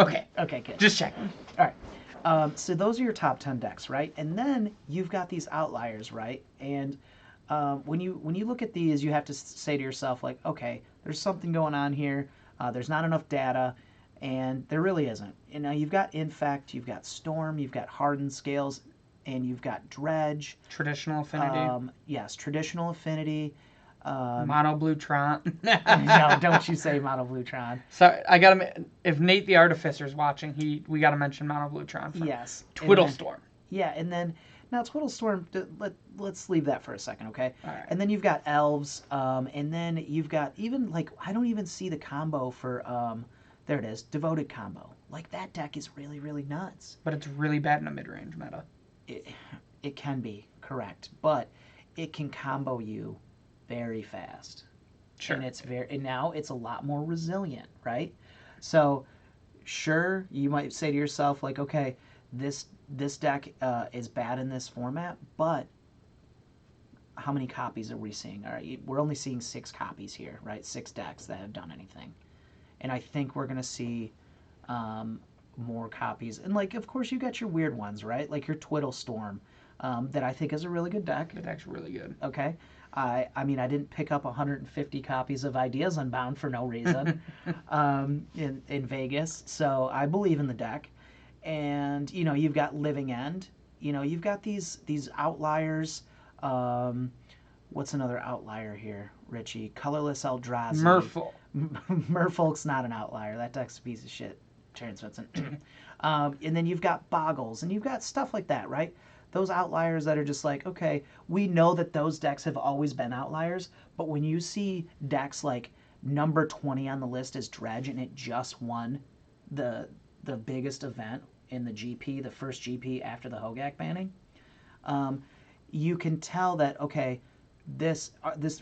[SPEAKER 1] Okay.
[SPEAKER 2] Okay, good.
[SPEAKER 1] Just checking.
[SPEAKER 2] All right. So those are your top 10 decks, right? And then you've got these outliers, right? And when you look at these, you have to say to yourself, like, okay, there's something going on here. There's not enough data, and there really isn't. And now you've got Infect, you've got Storm, you've got Hardened Scales, and you've got Dredge.
[SPEAKER 1] Traditional Affinity.
[SPEAKER 2] Yes, Traditional Affinity.
[SPEAKER 1] Mono Blue Tron.
[SPEAKER 2] No, don't you say Mono Blue Tron.
[SPEAKER 1] Sorry, I gotta. If Nate the Artificer's watching, we gotta mention Mono Blue Tron.
[SPEAKER 2] Yes.
[SPEAKER 1] Twiddlestorm.
[SPEAKER 2] Yeah, and then now Twiddlestorm. Let's leave that for a second, okay?
[SPEAKER 1] All right.
[SPEAKER 2] And then you've got Elves, and then you've got even like I don't even see the combo for there it is, Devoted combo. Like that deck is really really nuts.
[SPEAKER 1] But it's really bad in a mid-range meta.
[SPEAKER 2] It can be correct, but it can combo you very fast.
[SPEAKER 1] Sure.
[SPEAKER 2] And now it's a lot more resilient, right? So sure, you might say to yourself like, okay, this deck is bad in this format, but how many copies are we seeing? All right, we're only seeing 6 copies here, right? 6 decks that have done anything, and I think we're gonna see more copies. And like, of course, you got your weird ones, right? Like your Twiddlestorm, that I think is a really good deck.
[SPEAKER 1] The deck's really good.
[SPEAKER 2] Okay. I mean, I didn't pick up 150 copies of Ideas Unbound for no reason in Vegas, so I believe in the deck. And you know, you've got Living End. You know, you've got these outliers. What's another outlier here, Richie? Colorless Eldrazi.
[SPEAKER 1] Merfolk.
[SPEAKER 2] Merfolk's not an outlier. That deck's a piece of shit. Terrence Hudson. And then you've got Boggles, and you've got stuff like that, right? Those outliers that are just like, okay, we know that those decks have always been outliers, but when you see decks like number 20 on the list is Dredge, and it just won the biggest event in the GP, the first GP after the Hogak banning, you can tell that, okay, this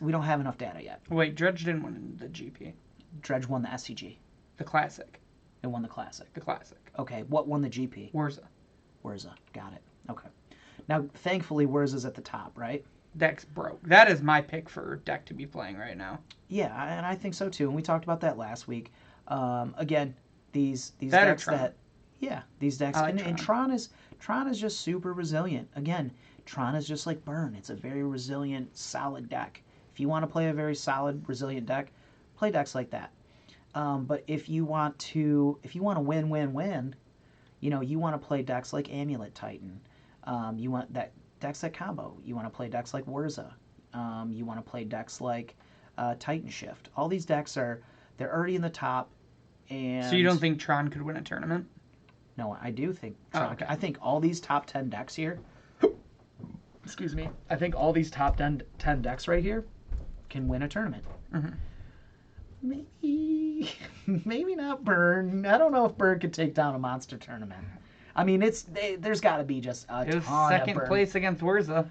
[SPEAKER 2] we don't have enough data yet.
[SPEAKER 1] Wait, Dredge didn't win the GP.
[SPEAKER 2] Dredge won the SCG.
[SPEAKER 1] The Classic.
[SPEAKER 2] It won the Classic.
[SPEAKER 1] The Classic.
[SPEAKER 2] Okay, what won the GP?
[SPEAKER 1] Wurza.
[SPEAKER 2] Got it. Okay. Now, thankfully, Wurza's at the top, right?
[SPEAKER 1] Deck's broke. That is my pick for deck to be playing right now.
[SPEAKER 2] Yeah, and I think so too. And we talked about that last week. Again, these
[SPEAKER 1] that
[SPEAKER 2] decks
[SPEAKER 1] Tron.
[SPEAKER 2] that, yeah, these decks,
[SPEAKER 1] like
[SPEAKER 2] and Tron is just super resilient. Again, Tron is just like Burn. It's a very resilient, solid deck. If you want to play a very solid, resilient deck, play decks like that. But if you want to win, you know, you want to play decks like Amulet Titan. You want that decks that combo. You want to play decks like Wurza. You want to play decks like Titan Shift. All these decks they're already in the top. And
[SPEAKER 1] So you don't think Tron could win a tournament?
[SPEAKER 2] No, I do think.
[SPEAKER 1] Okay.
[SPEAKER 2] I think all these top 10 decks here. Excuse me. I think all these top 10 decks right here can win a tournament. Maybe, maybe not Burn. I don't know if Burn could take down a monster tournament. I mean, there's got to be just a
[SPEAKER 1] It was
[SPEAKER 2] ton
[SPEAKER 1] second
[SPEAKER 2] of Burn.
[SPEAKER 1] place against Wurza.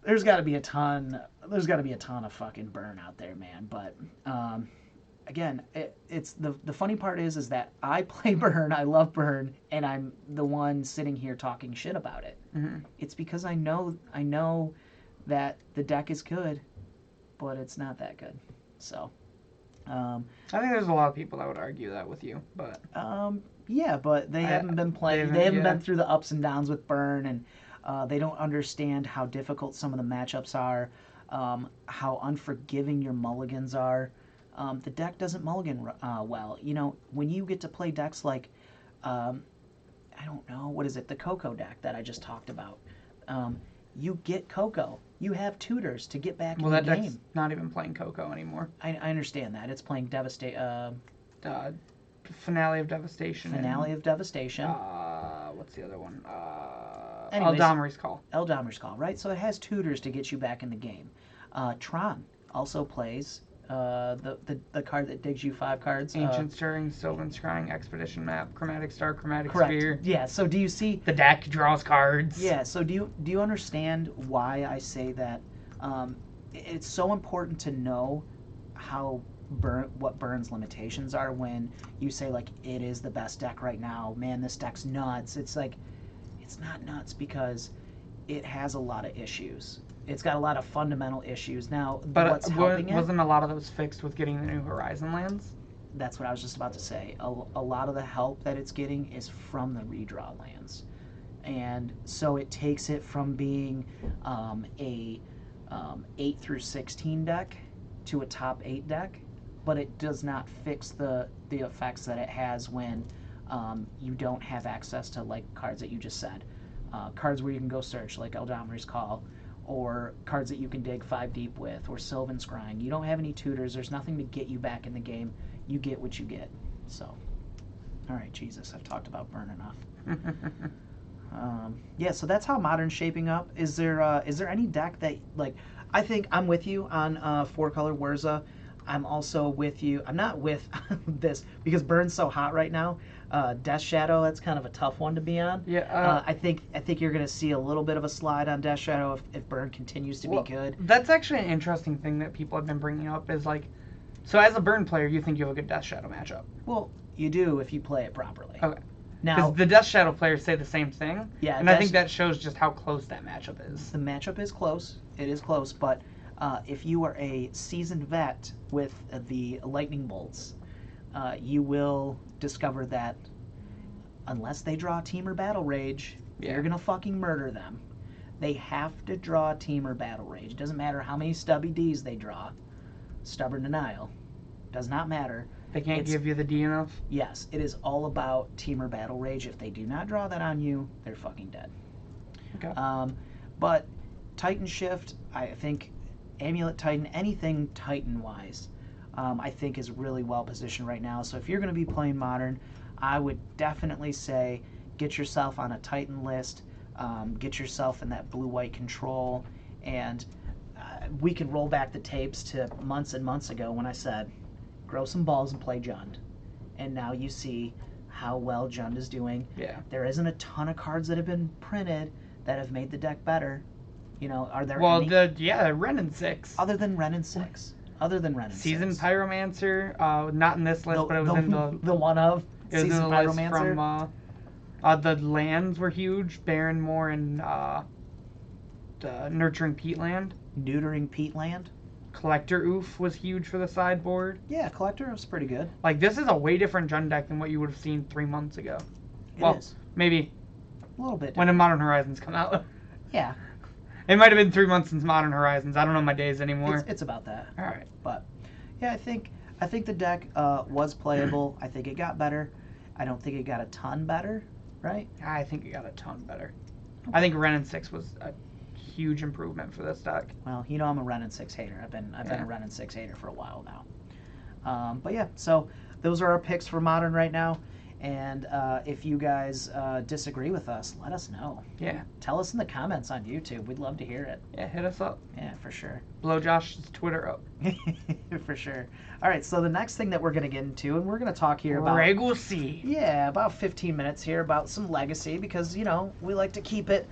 [SPEAKER 2] There's got to be a ton. There's got to be a ton of fucking Burn out there, man. But again, it's the funny part is that I play Burn, I love Burn, and I'm the one sitting here talking shit about it. It's because I know that the deck is good, but it's not that good. So.
[SPEAKER 1] I think there's a lot of people that would argue that with you, but
[SPEAKER 2] yeah, but they haven't been playing. They haven't been through the ups and downs with Burn, and they don't understand how difficult some of the matchups are, how unforgiving your mulligans are. The deck doesn't mulligan well. You know, when you get to play decks like, I don't know, what is it, the Coco deck that I just talked about. You get Coco. You have tutors to get back in the game.
[SPEAKER 1] Well, that deck's not even playing Coco anymore.
[SPEAKER 2] I understand that. It's playing
[SPEAKER 1] Finale of Devastation.
[SPEAKER 2] Finale of Devastation.
[SPEAKER 1] What's the other one?
[SPEAKER 2] Anyways,
[SPEAKER 1] Eldamri's Call.
[SPEAKER 2] Eldamri's Call, right? So it has tutors to get you back in the game. Tron also plays the card that digs you 5 cards.
[SPEAKER 1] Ancient Stirring, Sylvan Scrying, Expedition Map, Chromatic Star, Chromatic
[SPEAKER 2] Correct.
[SPEAKER 1] Sphere.
[SPEAKER 2] Yeah, so do you see...
[SPEAKER 1] The deck draws cards.
[SPEAKER 2] Yeah, so do you understand why I say that it's so important to know what Burn's limitations are when you say, like, it is the best deck right now. Man, this deck's nuts. It's like, it's not nuts because it has a lot of issues. It's got a lot of fundamental issues. Now,
[SPEAKER 1] but
[SPEAKER 2] what's helping
[SPEAKER 1] wasn't a lot of those fixed with getting the new Horizon lands?
[SPEAKER 2] That's what I was just about to say. A lot of the help that it's getting is from the redraw lands. And so it takes it from being a 8 through 16 deck to a top 8 deck, but it does not fix the effects that it has when you don't have access to, like, cards that you just said. Cards where you can go search, like Eldamri's Call, or cards that you can dig 5 deep with, or Sylvan Scrying. You don't have any tutors. There's nothing to get you back in the game. You get what you get. So, all right, Jesus, I've talked about Burn enough. Yeah, so that's how Modern's shaping up. Is there any deck that, like, I think I'm with you on 4-color Wurza. I'm also with you. I'm not with this because Burn's so hot right now. Death Shadow, that's kind of a tough one to be on.
[SPEAKER 1] Yeah.
[SPEAKER 2] I think you're going to see a little bit of a slide on Death Shadow if Burn continues to be good.
[SPEAKER 1] That's actually an interesting thing that people have been bringing up is, like, so as a Burn player, you think you have a good Death Shadow matchup.
[SPEAKER 2] Well, you do if you play it properly.
[SPEAKER 1] Okay.
[SPEAKER 2] Now,
[SPEAKER 1] because the Death Shadow players say the same thing.
[SPEAKER 2] Yeah,
[SPEAKER 1] and I think that shows just how close that matchup is.
[SPEAKER 2] The matchup is close. It is close, but if you are a seasoned vet with the lightning bolts, you will discover that unless they draw Teamer Battle Rage, you're going to fucking murder them. They have to draw Teamer Battle Rage. It doesn't matter how many stubby Ds they draw. Stubborn Denial. Does not matter.
[SPEAKER 1] They can't give you the D enough?
[SPEAKER 2] Yes, it is all about Teamer Battle Rage. If they do not draw that on you, they're fucking dead.
[SPEAKER 1] Okay.
[SPEAKER 2] But Titan Shift, I think Amulet Titan, anything Titan-wise, I think is really well positioned right now. So if you're going to be playing Modern, I would definitely say get yourself on a Titan list, get yourself in that blue-white control, and we can roll back the tapes to months and months ago when I said, grow some balls and play Jund. And now you see how well Jund is doing.
[SPEAKER 1] Yeah.
[SPEAKER 2] There isn't a ton of cards that have been printed that have made the deck better. You know, are there
[SPEAKER 1] any?
[SPEAKER 2] Well,
[SPEAKER 1] Ren and 6.
[SPEAKER 2] Other than Ren and 6.
[SPEAKER 1] Seasoned Pyromancer, not in this list, but it was in
[SPEAKER 2] the one of Seasoned
[SPEAKER 1] Pyromancer. From, the lands were huge. Barrenmore and Nurturing Peatland.
[SPEAKER 2] Neutering Peatland.
[SPEAKER 1] Collector Oof was huge for the sideboard.
[SPEAKER 2] Yeah, Collector Oof's pretty good.
[SPEAKER 1] Like, this is a way different Jund deck than what you would have seen 3 months ago.
[SPEAKER 2] It is.
[SPEAKER 1] Maybe
[SPEAKER 2] a little bit different.
[SPEAKER 1] When did Modern Horizons come out?
[SPEAKER 2] Yeah.
[SPEAKER 1] It might have been 3 months since Modern Horizons. I don't know my days anymore.
[SPEAKER 2] It's about that.
[SPEAKER 1] All right.
[SPEAKER 2] But, yeah, I think the deck was playable. I think it got better. I don't think it got a ton better, right?
[SPEAKER 1] I think it got a ton better. I think Ren and 6 was a huge improvement for this deck.
[SPEAKER 2] Well, you know I'm a Ren and 6 hater. I've been a Ren and 6 hater for a while now. But yeah, so those are our picks for Modern right now. And if you guys disagree with us, let us know.
[SPEAKER 1] Yeah.
[SPEAKER 2] Tell us in the comments on YouTube. We'd love to hear it.
[SPEAKER 1] Yeah, hit us up.
[SPEAKER 2] Yeah, for sure.
[SPEAKER 1] Blow Josh's Twitter up.
[SPEAKER 2] For sure. All right, so the next thing that we're going to get into, and we're going to talk here about...
[SPEAKER 1] Legacy.
[SPEAKER 2] Yeah, about 15 minutes here about some Legacy, because, you know, we like to keep it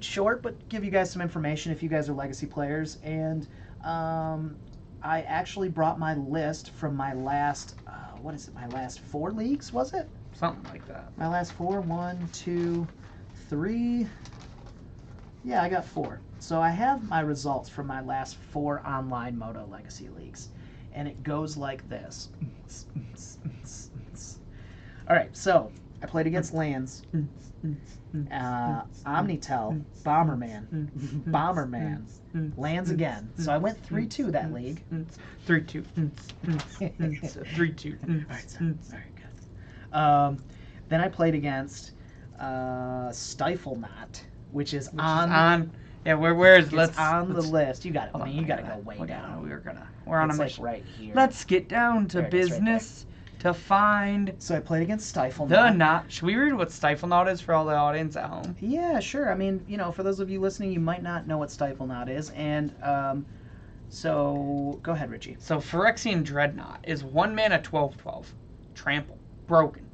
[SPEAKER 2] short, but give you guys some information if you guys are Legacy players. And I actually brought my list from my last... my last 4 leagues, was it?
[SPEAKER 1] Something like that.
[SPEAKER 2] My last 4, 1, 2, 3. Yeah, I got 4. So I have my results from my last 4 online Moto Legacy leagues. And it goes like this. Alright, so I played against Lands, Omnitel, Bomberman, Lands again. So I went 3-2 that league.
[SPEAKER 1] 3-2. 3-2.
[SPEAKER 2] Alright, so very good. Then I played against Stifle Knot, which is on.
[SPEAKER 1] Yeah, where is
[SPEAKER 2] let's on the list. You got it. You got to go way
[SPEAKER 1] down.
[SPEAKER 2] down.
[SPEAKER 1] We're on
[SPEAKER 2] it's
[SPEAKER 1] a mission.
[SPEAKER 2] Like right here.
[SPEAKER 1] Let's get down to business to find.
[SPEAKER 2] So I played against Stifle
[SPEAKER 1] the Knot. Should we read what Stifle Knot is for all the audience at home?
[SPEAKER 2] Yeah, sure. I mean, you know, for those of you listening, you might not know what Stifle Knot is, and so go aheed, Richie.
[SPEAKER 1] So Phyrexian Dreadnought is 1 mana 12/12, trample, broken.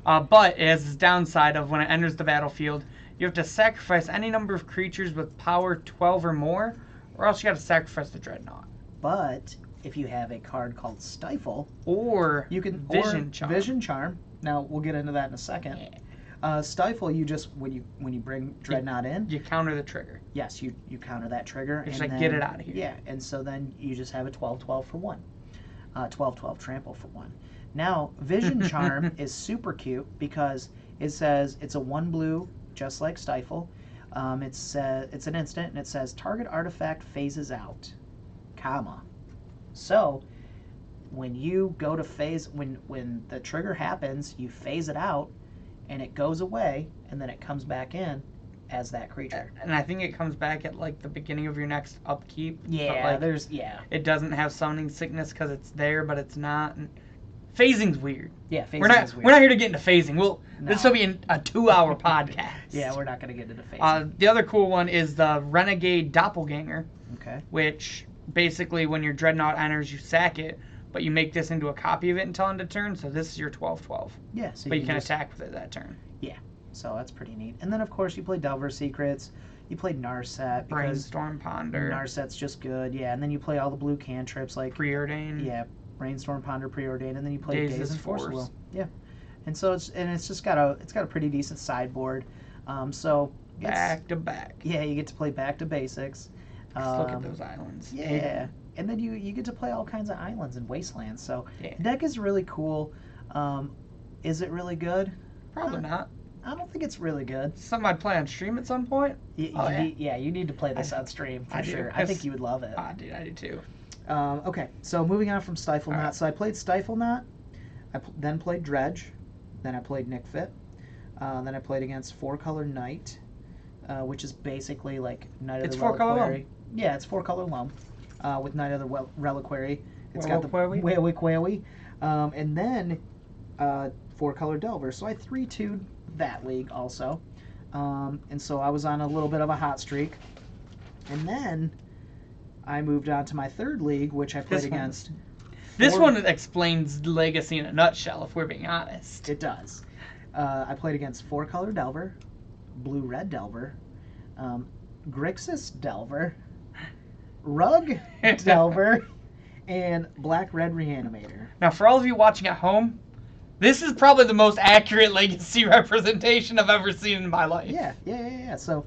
[SPEAKER 1] But it has this downside of when it enters the battlefield, you have to sacrifice any number of creatures with power 12 or more, or else you got to sacrifice the Dreadnought.
[SPEAKER 2] But if you have a card called Stifle,
[SPEAKER 1] or
[SPEAKER 2] you can
[SPEAKER 1] Vision Charm.
[SPEAKER 2] Vision Charm. Now we'll get into that in a second. Yeah. Stifle, you just when you bring Dreadnought in,
[SPEAKER 1] you counter the trigger.
[SPEAKER 2] Yes, you counter that trigger.
[SPEAKER 1] Just
[SPEAKER 2] and
[SPEAKER 1] like
[SPEAKER 2] then,
[SPEAKER 1] get it out of here.
[SPEAKER 2] Yeah, and so then you just have a 12/12 for 1, 12/12 trample for 1. Now Vision Charm is super cute because it says it's a 1 blue, just like Stifle. It's an instant, and it says target artifact phases out, comma. So when you go to phase, when the trigger happens, you phase it out, and it goes away, and then it comes back in as that creature.
[SPEAKER 1] And I think it comes back at like the beginning of your next upkeep.
[SPEAKER 2] Yeah,
[SPEAKER 1] It doesn't have summoning sickness because it's there, but it's not. And phasing's weird.
[SPEAKER 2] Yeah, phasing is weird.
[SPEAKER 1] We're not here to get into phasing. This will be a 2-hour podcast.
[SPEAKER 2] Yeah, we're not going to get into phasing.
[SPEAKER 1] The other cool one is the Renegade Doppelganger.
[SPEAKER 2] Okay.
[SPEAKER 1] Which basically, when your Dreadnought enters, you sack it, but you make this into a copy of it until end of turn. So this is your 12/12.
[SPEAKER 2] Yeah. So
[SPEAKER 1] but you can attack with it that turn.
[SPEAKER 2] Yeah. So that's pretty neat. And then of course you play Delver Secrets. You played Narset because
[SPEAKER 1] Brainstorm Ponder.
[SPEAKER 2] Narset's just good. Yeah. And then you play all the blue cantrips like
[SPEAKER 1] Preordain.
[SPEAKER 2] Yeah. Brainstorm Ponder, Preordain, and then you play
[SPEAKER 1] Days'
[SPEAKER 2] Force
[SPEAKER 1] Force.
[SPEAKER 2] Will. Yeah. And so it's just got a pretty decent sideboard. So
[SPEAKER 1] back to back.
[SPEAKER 2] Yeah, you get to play back to basics.
[SPEAKER 1] Look at those islands.
[SPEAKER 2] Yeah. And then you get to play all kinds of islands and wastelands. So
[SPEAKER 1] yeah.
[SPEAKER 2] The deck is really cool. Is it really good?
[SPEAKER 1] Probably not.
[SPEAKER 2] I don't think it's really good.
[SPEAKER 1] Something I'd play on stream at some point.
[SPEAKER 2] You need to play this on stream for sure. I think you would love it.
[SPEAKER 1] I do too.
[SPEAKER 2] Okay, so moving on from Stifle Knot. Right. So I played Stifle Knot. Then played Dredge. Then I played Nick Fit. Then I played against 4-color Knight, which is basically like Knight of the Reliquary. Yeah, it's 4-color loam with Knight of the Reliquary. It's got the Wewe. And then 4-color Delver. So I 3-2'd that league also. And so I was on a little bit of a hot streak. And then I moved on to my 3rd league, which I played against.
[SPEAKER 1] This one explains Legacy in a nutshell, if we're being honest.
[SPEAKER 2] It does. I played against 4-color Delver, Blue-Red Delver, Grixis Delver, Rug Delver, and Black-Red Reanimator.
[SPEAKER 1] Now, for all of you watching at home, this is probably the most accurate Legacy representation I've ever seen in my life.
[SPEAKER 2] Yeah. So,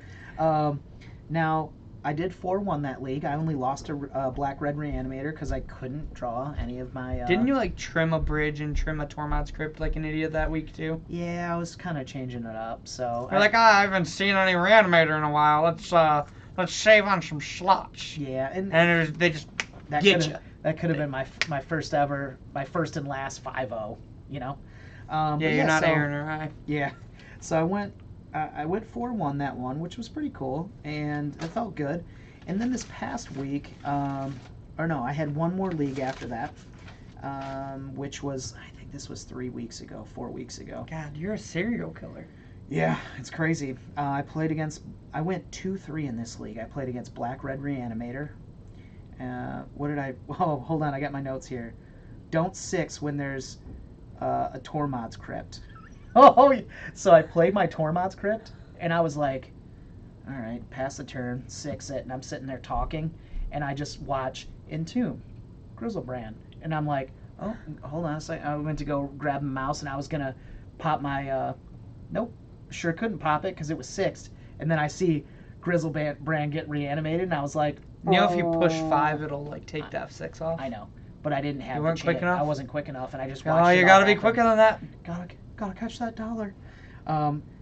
[SPEAKER 2] now, I did 4-1 that league. I only lost to Black-Red Reanimator because I couldn't draw any of my...
[SPEAKER 1] Didn't you, trim a bridge and trim a Tormod's Crypt like an idiot that week, too?
[SPEAKER 2] Yeah, I was kind of changing it up, so...
[SPEAKER 1] You're I haven't seen any Reanimator in a while. Let's save on some slots.
[SPEAKER 2] Yeah, and
[SPEAKER 1] they just get you.
[SPEAKER 2] That could have been my first and last 5-0, you know?
[SPEAKER 1] You're not Aaron or I.
[SPEAKER 2] Yeah. So I went I went 4-1 that one, which was pretty cool, and it felt good. And then this past week, or no, I had one more league after that, which was, I think this was 3 weeks ago, 4 weeks ago.
[SPEAKER 1] God, you're a serial killer.
[SPEAKER 2] Yeah, it's crazy. I went 2-3 in this league. I played against Black Red Reanimator. What did I, oh, hold on, I got my notes here. Don't 6 when there's a Tormod's Crypt. Oh, so I played my Tormod's Crypt, and I was like, all right, pass the turn, 6 it, and I'm sitting there talking, and I just watch Entomb, Grizzlebrand, and I'm like, oh, hold on a second. I went to go grab a mouse, and I was going to pop my, nope, sure couldn't pop it because it was 6'd, and then I see Grizzlebrand get reanimated, and I was like,
[SPEAKER 1] You know, if you push 5, it'll like take the F6 off.
[SPEAKER 2] I know, but I didn't have
[SPEAKER 1] You weren't quick enough?
[SPEAKER 2] I wasn't quick enough, and I just watched
[SPEAKER 1] Oh,
[SPEAKER 2] it
[SPEAKER 1] you
[SPEAKER 2] all
[SPEAKER 1] gotta be
[SPEAKER 2] happen.
[SPEAKER 1] quicker than that.
[SPEAKER 2] Gotta catch that dollar.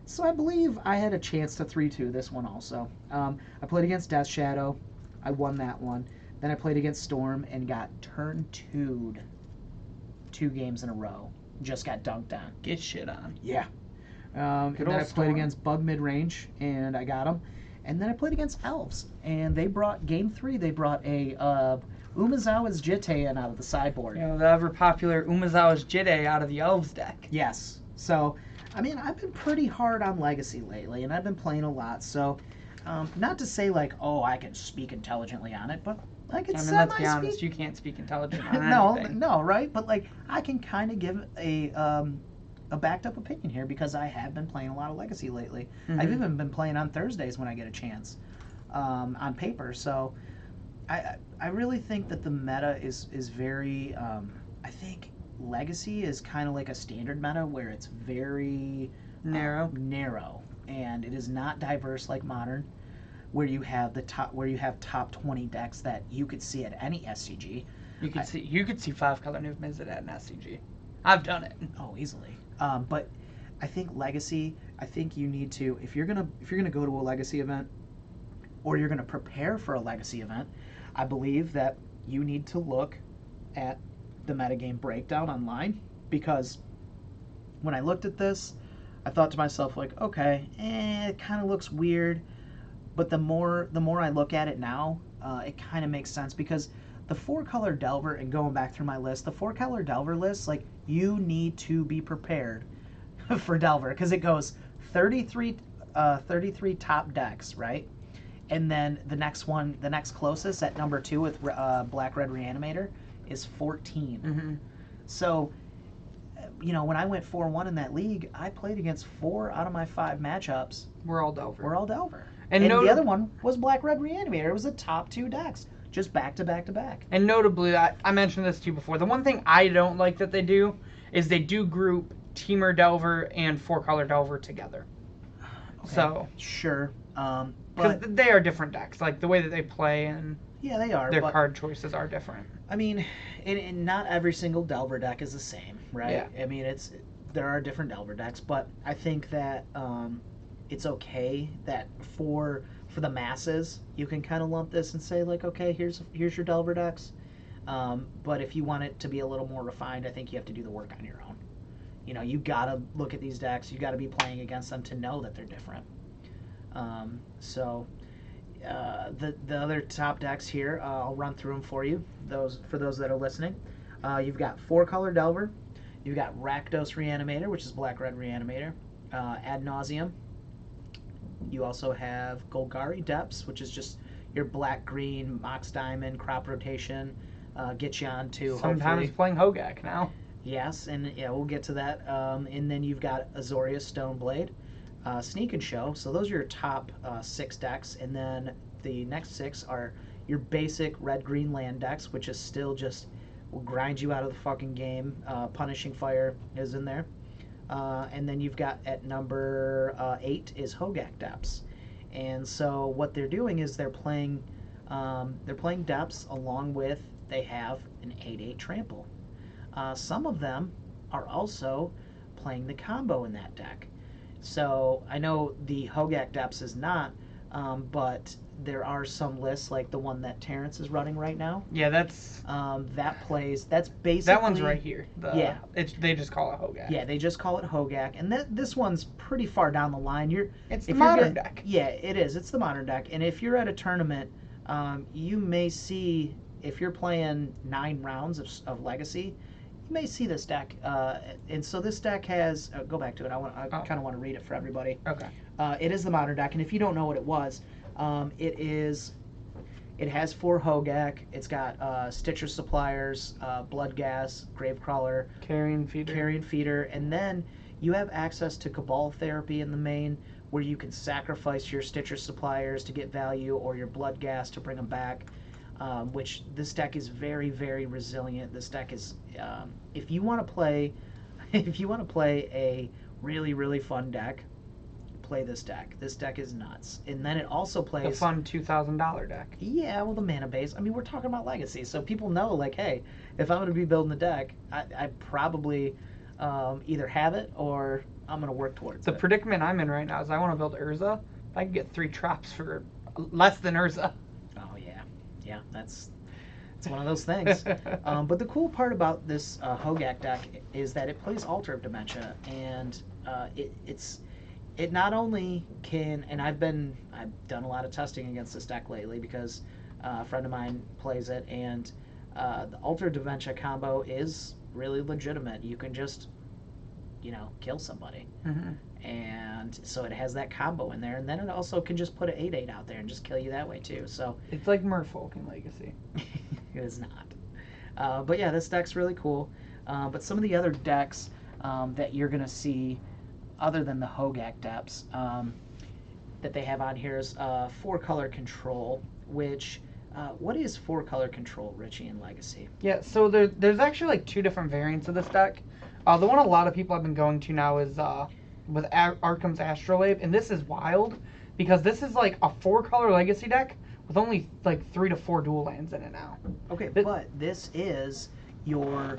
[SPEAKER 2] So I believe I had a chance to 3-2 this one also. I played against Death Shadow. I won that one. Then I played against Storm and got turn 2'd 2 games in a row. Just got dunked on.
[SPEAKER 1] Get shit on.
[SPEAKER 2] Yeah. And then I played
[SPEAKER 1] Storm.
[SPEAKER 2] against Bug Mid-Range, and I got him. And then I played against Elves, and they brought, game 3, they brought a Umezawa's Jitaean out of the sideboard.
[SPEAKER 1] You know, the ever popular Umezawa's Jide out of the Elves deck.
[SPEAKER 2] Yes. So, I mean, I've been pretty hard on Legacy lately, and I've been playing a lot. So, not to say like, oh, I can speak intelligently on it, but I can.
[SPEAKER 1] I mean, let's be honest, you can't speak intelligent on anything.
[SPEAKER 2] No, right? But like, I can kind of give a backed up opinion here because I have been playing a lot of Legacy lately.
[SPEAKER 1] Mm-hmm.
[SPEAKER 2] I've even been playing on Thursdays when I get a chance, on paper. So, I really think that the meta is very. I think Legacy is kind of like a standard meta where it's very narrow, and it is not diverse like Modern, where you have top 20 decks that you could see at any SCG.
[SPEAKER 1] You could see 5-color Nuke Mizzet at an SCG. I've done it.
[SPEAKER 2] Oh, easily. But I think Legacy. I think you need to, if you're gonna go to a Legacy event, or you're gonna prepare for a Legacy event, I believe that you need to look at the metagame breakdown online, because when I looked at this, I thought to myself like, okay, it kind of looks weird, but the more I look at it now, it kind of makes sense, because the 4-color Delver, and going back through my list, the 4-color Delver list, like, you need to be prepared for Delver, because it goes 33 top decks, right? And then the next closest at number 2 with Black Red Reanimator is 14.
[SPEAKER 1] Mm-hmm.
[SPEAKER 2] So, you know, when I went 4-1 in that league, I played against 4 out of my 5 matchups.
[SPEAKER 1] We're all Delver.
[SPEAKER 2] And the other one was Black Red Reanimator. It was the top 2 decks, just back to back to back.
[SPEAKER 1] And notably, I mentioned this to you before, the one thing I don't like that they do is they do group Teamer Delver and 4-color Delver together.
[SPEAKER 2] Okay.
[SPEAKER 1] So
[SPEAKER 2] sure.
[SPEAKER 1] Because they are different decks. Like, the way that they play and
[SPEAKER 2] yeah, they are.
[SPEAKER 1] their card choices are different.
[SPEAKER 2] I mean, and not every single Delver deck is the same, right?
[SPEAKER 1] Yeah.
[SPEAKER 2] I mean, there are different Delver decks, but I think that it's okay that for the masses, you can kind of lump this and say, like, okay, here's your Delver decks. But if you want it to be a little more refined, I think you have to do the work on your own. You know, you got to look at these decks. You got to be playing against them to know that they're different. The other top decks here, I'll run through them for you. For those that are listening, you've got 4-color Delver, you've got Rakdos Reanimator, which is Black Red Reanimator, Ad Nauseam. You also have Golgari Depths, which is just your black green Mox Diamond crop rotation. Get you on to
[SPEAKER 1] Sometimes
[SPEAKER 2] hopefully
[SPEAKER 1] playing Hogak now.
[SPEAKER 2] Yes, and yeah, we'll get to that. And then you've got Azorius Stoneblade, Sneak and Show. So those are your top 6 decks. And then the next 6 are your basic red-green land decks, which is still just will grind you out of the fucking game. Punishing Fire is in there. And then you've got at number 8 is Hogak Depths. And so what they're doing is they're playing Depths along with, they have an 8/8 Trample. Some of them are also playing the combo in that deck. So I know the Hogak Depths is not, but there are some lists like the one that Terrence is running right now.
[SPEAKER 1] Yeah, that's
[SPEAKER 2] That's basically
[SPEAKER 1] that one's right here.
[SPEAKER 2] Yeah.
[SPEAKER 1] They just call it Hogak.
[SPEAKER 2] Yeah, they just call it Hogak, and this one's pretty far down the line.
[SPEAKER 1] It's the modern deck.
[SPEAKER 2] Yeah, it is. It's the modern deck, and if you're at a tournament, you may see if you're playing 9 rounds of Legacy, you may see this deck. And so this deck has go back to it. I kind of want to read it for everybody.
[SPEAKER 1] Okay.
[SPEAKER 2] It is the modern deck, and if you don't know what it was, it has 4 Hogak. It's got Stitcher Suppliers, Blood Gas, Gravecrawler,
[SPEAKER 1] Carrion Feeder,
[SPEAKER 2] and then you have access to Cabal Therapy in the main, where you can sacrifice your Stitcher Suppliers to get value or your Blood Gas to bring them back. Which this deck is very, very resilient. This deck is, if you want to play a really, really fun deck, play this deck. This deck is nuts. And then it also plays
[SPEAKER 1] the fun $2,000 deck.
[SPEAKER 2] Yeah, well, the mana base. I mean, we're talking about Legacy, so people know, like, hey, if I'm going to be building the deck, I probably either have it or I'm going to work towards it.
[SPEAKER 1] The predicament I'm in right now is I want to build Urza. I can get 3 traps for less than Urza.
[SPEAKER 2] Oh yeah, yeah, it's one of those things. But the cool part about this Hogak deck is that it plays Altar of Dementia, and it not only can, and I've done a lot of testing against this deck lately because a friend of mine plays it, and the Altar of Dementia combo is really legitimate. You can just, kill somebody.
[SPEAKER 1] Mm-hmm.
[SPEAKER 2] And so it has that combo in there, and then it also can just put an 8/8 out there and just kill you that way too. So
[SPEAKER 1] it's like Merfolk in Legacy.
[SPEAKER 2] it is not. But yeah, this deck's really cool. But some of the other decks that you're gonna see, other than the Hogak depths, that they have on here is 4-color control. Which what is 4-color control, Richie, in Legacy?
[SPEAKER 1] Yeah, so there's actually like 2 different variants of this deck. The one a lot of people have been going to now is with Arkham's Astrolabe, and this is wild because this is like a 4-color Legacy deck with only like 3 to 4 dual lands in it now.
[SPEAKER 2] Okay, but this is your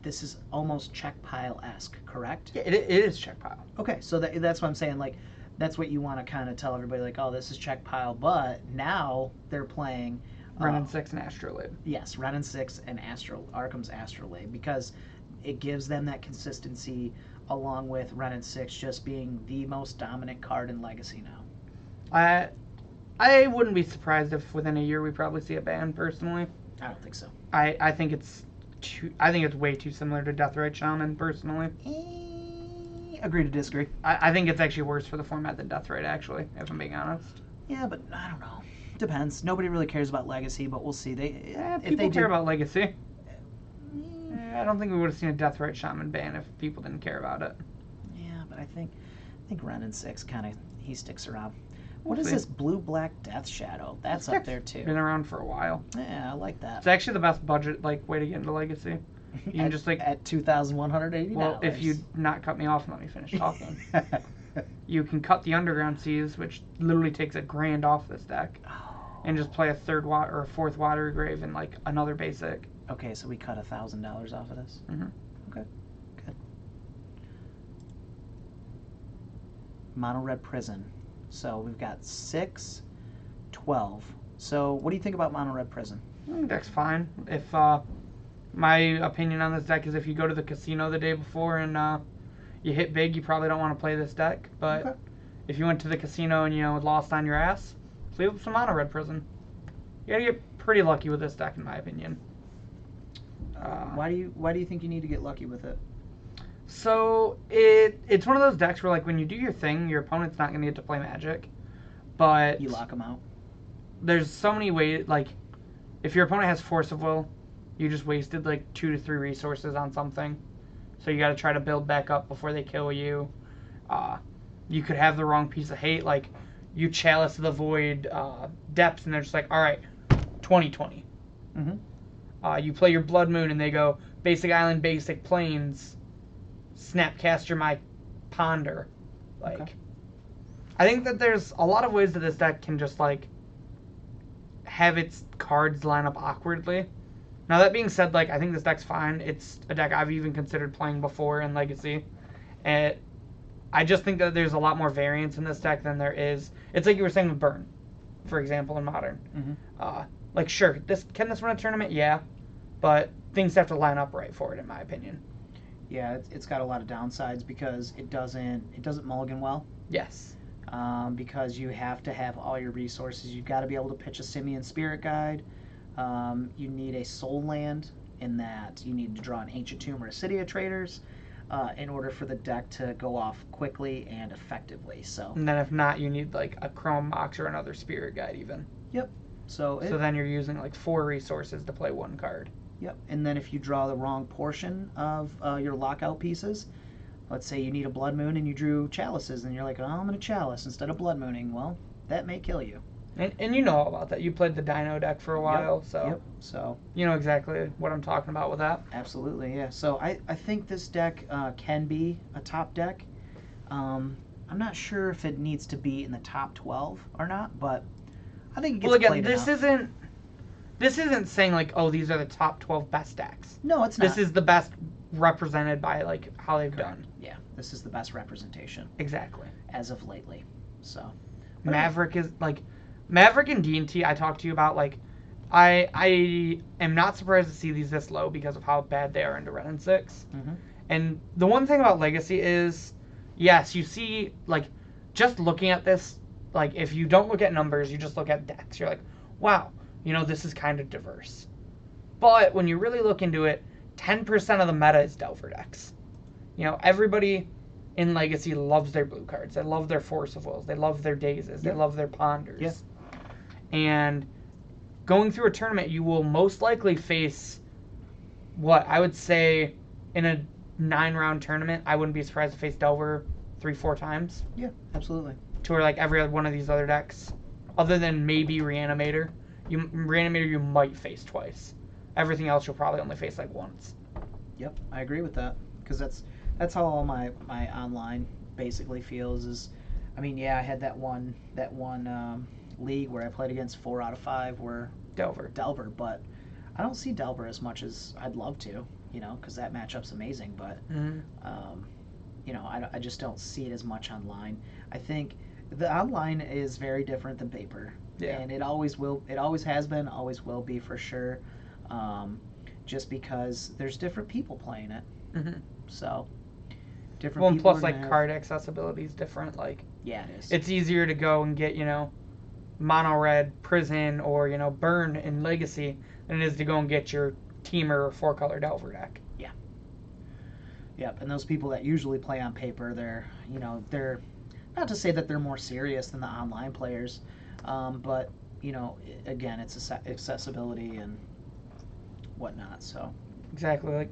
[SPEAKER 2] this is almost check pile-esque, correct?
[SPEAKER 1] Yeah, it is check pile.
[SPEAKER 2] Okay, so that's what I'm saying. Like, that's what you want to kind of tell everybody. Like, oh, this is check pile, but now they're playing
[SPEAKER 1] Renin 6 and Astrolabe.
[SPEAKER 2] Yes, Renin 6 and Arkham's Astrolabe, because it gives them that consistency, along with Renin 6 just being the most dominant card in Legacy now.
[SPEAKER 1] I wouldn't be surprised if within a year we probably see a ban. Personally,
[SPEAKER 2] I don't think so.
[SPEAKER 1] I think it's way too similar to Deathrite Shaman. Personally,
[SPEAKER 2] agree to disagree.
[SPEAKER 1] I think it's actually worse for the format than Deathrite. Actually, if I'm being honest.
[SPEAKER 2] Yeah, but I don't know. Depends. Nobody really cares about Legacy, but we'll see.
[SPEAKER 1] People care about Legacy. I don't think we would have seen a Deathrite Shaman ban if people didn't care about it.
[SPEAKER 2] Yeah, but I think Renin 6 kind of he sticks around. What is this blue-black Death Shadow? That's up there too.
[SPEAKER 1] Been around for a while.
[SPEAKER 2] Yeah, I like that.
[SPEAKER 1] It's actually the best budget way to get into Legacy. You can just
[SPEAKER 2] at $2,180.
[SPEAKER 1] Well, if you not cut me off and let me finish talking. You can cut the Underground Seas, which literally takes $1,000 off this deck, and just play a 3rd or a 4th Watery Grave and like another basic.
[SPEAKER 2] Okay, so we cut $1,000 off of this.
[SPEAKER 1] Mm-hmm.
[SPEAKER 2] Okay, good. Mono Red Prison. So we've got 6, 12. So what do you think about Mono Red Prison?
[SPEAKER 1] I think deck's fine. If my opinion on this deck is if you go to the casino the day before and you hit big, you probably don't want to play this deck. But if you went to the casino and lost on your ass, leave up some Mono Red Prison. You gotta get pretty lucky with this deck, in my opinion.
[SPEAKER 2] Why do you think you need to get lucky with it?
[SPEAKER 1] So it's one of those decks where when you do your thing, your opponent's not gonna get to play Magic, but
[SPEAKER 2] you lock them out.
[SPEAKER 1] There's so many ways. If your opponent has Force of Will, you just wasted 2 to 3 resources on something. So you got to try to build back up before they kill you. You could have the wrong piece of hate, you Chalice of the Void Depths, and they're just all right, 20/20.
[SPEAKER 2] Mm-hmm.
[SPEAKER 1] You play your Blood Moon, and they go basic island, basic plains, Snapcaster my Ponder.
[SPEAKER 2] Okay.
[SPEAKER 1] I think that there's a lot of ways that this deck can just have its cards line up awkwardly. Now that being said, I think this deck's fine. It's a deck I've even considered playing before in Legacy. And I just think that there's a lot more variance in this deck than there is. It's like you were saying with Burn, for example, in Modern. Like, sure, can this run a tournament? Yeah, but things have to line up right for it, in my opinion.
[SPEAKER 2] Yeah, it's got a lot of downsides because it doesn't mulligan well.
[SPEAKER 1] Yes.
[SPEAKER 2] Because you have to have all your resources. You've got to be able to pitch a Simian Spirit Guide. You need a Soul Land in that you need to draw an Ancient Tomb or a City of Traders in order for the deck to go off quickly and effectively. So.
[SPEAKER 1] And then if not, you need like a Chrome Mox or another Spirit Guide even.
[SPEAKER 2] Yep. So
[SPEAKER 1] then you're using like 4 resources to play 1 card.
[SPEAKER 2] Yep. And then if you draw the wrong portion of your lockout pieces, let's say you need a Blood Moon and you drew Chalices, and you're like, oh, I'm going to Chalice instead of Blood Mooning. Well, that may kill you.
[SPEAKER 1] And you know all about that. You played the Dino deck for a while,
[SPEAKER 2] Yep. So
[SPEAKER 1] you know exactly what I'm talking about with that.
[SPEAKER 2] Absolutely, yeah. So I think this deck can be a top deck. I'm not sure if it needs to be in the top 12 or not, but I think it gets played enough.
[SPEAKER 1] This isn't saying like, oh, these are the top 12 best decks.
[SPEAKER 2] No, it's not.
[SPEAKER 1] This is the best represented by like how they've done.
[SPEAKER 2] Yeah, this is the best representation.
[SPEAKER 1] Exactly.
[SPEAKER 2] As of lately, so.
[SPEAKER 1] Maverick is like, Maverick and D&T I talked to you about, like, I am not surprised to see these this low because of how bad they are into Red and 6. And the one thing about Legacy is, yes, you see, like, just looking at this, like, if you don't look at numbers, you just look at decks, you're like, wow, you know, this is kind of diverse. But when you really look into it, 10% of the meta is Delver decks. You know, everybody in Legacy loves their blue cards. They love their Force of Wills. They love their Dazes. They love their Ponders.
[SPEAKER 2] Yeah.
[SPEAKER 1] And going through a tournament, you will most likely face what I would say in a 9-round tournament, I wouldn't be surprised to face Delver 3-4 times.
[SPEAKER 2] Yeah, absolutely.
[SPEAKER 1] To where like every other one of these other decks, other than maybe Reanimator, you might face twice. Everything else you'll probably only face like once.
[SPEAKER 2] Yep, I agree with that, because that's how all my online basically feels. Is, I mean, yeah, I had that one league where I played against 4 out of 5 were Delver, but I don't see Delver as much as I'd love to, you know, because that matchup's amazing. But you know, I just don't see it as much online. I think the online is very different than paper, and it always has been, always will be for sure. Just because there's different people playing it, so different.
[SPEAKER 1] Well, and plus like card accessibility is different. Like,
[SPEAKER 2] yeah, it is.
[SPEAKER 1] It's easier to go and get, you know, mono red Prison or, you know, Burn in Legacy than it is to go and get your Teamer or 4-color Delver deck.
[SPEAKER 2] Yeah. Yep, and those people that usually play on paper, they're not to say that they're more serious than the online players, but you know, again, it's accessibility and whatnot. So
[SPEAKER 1] exactly, like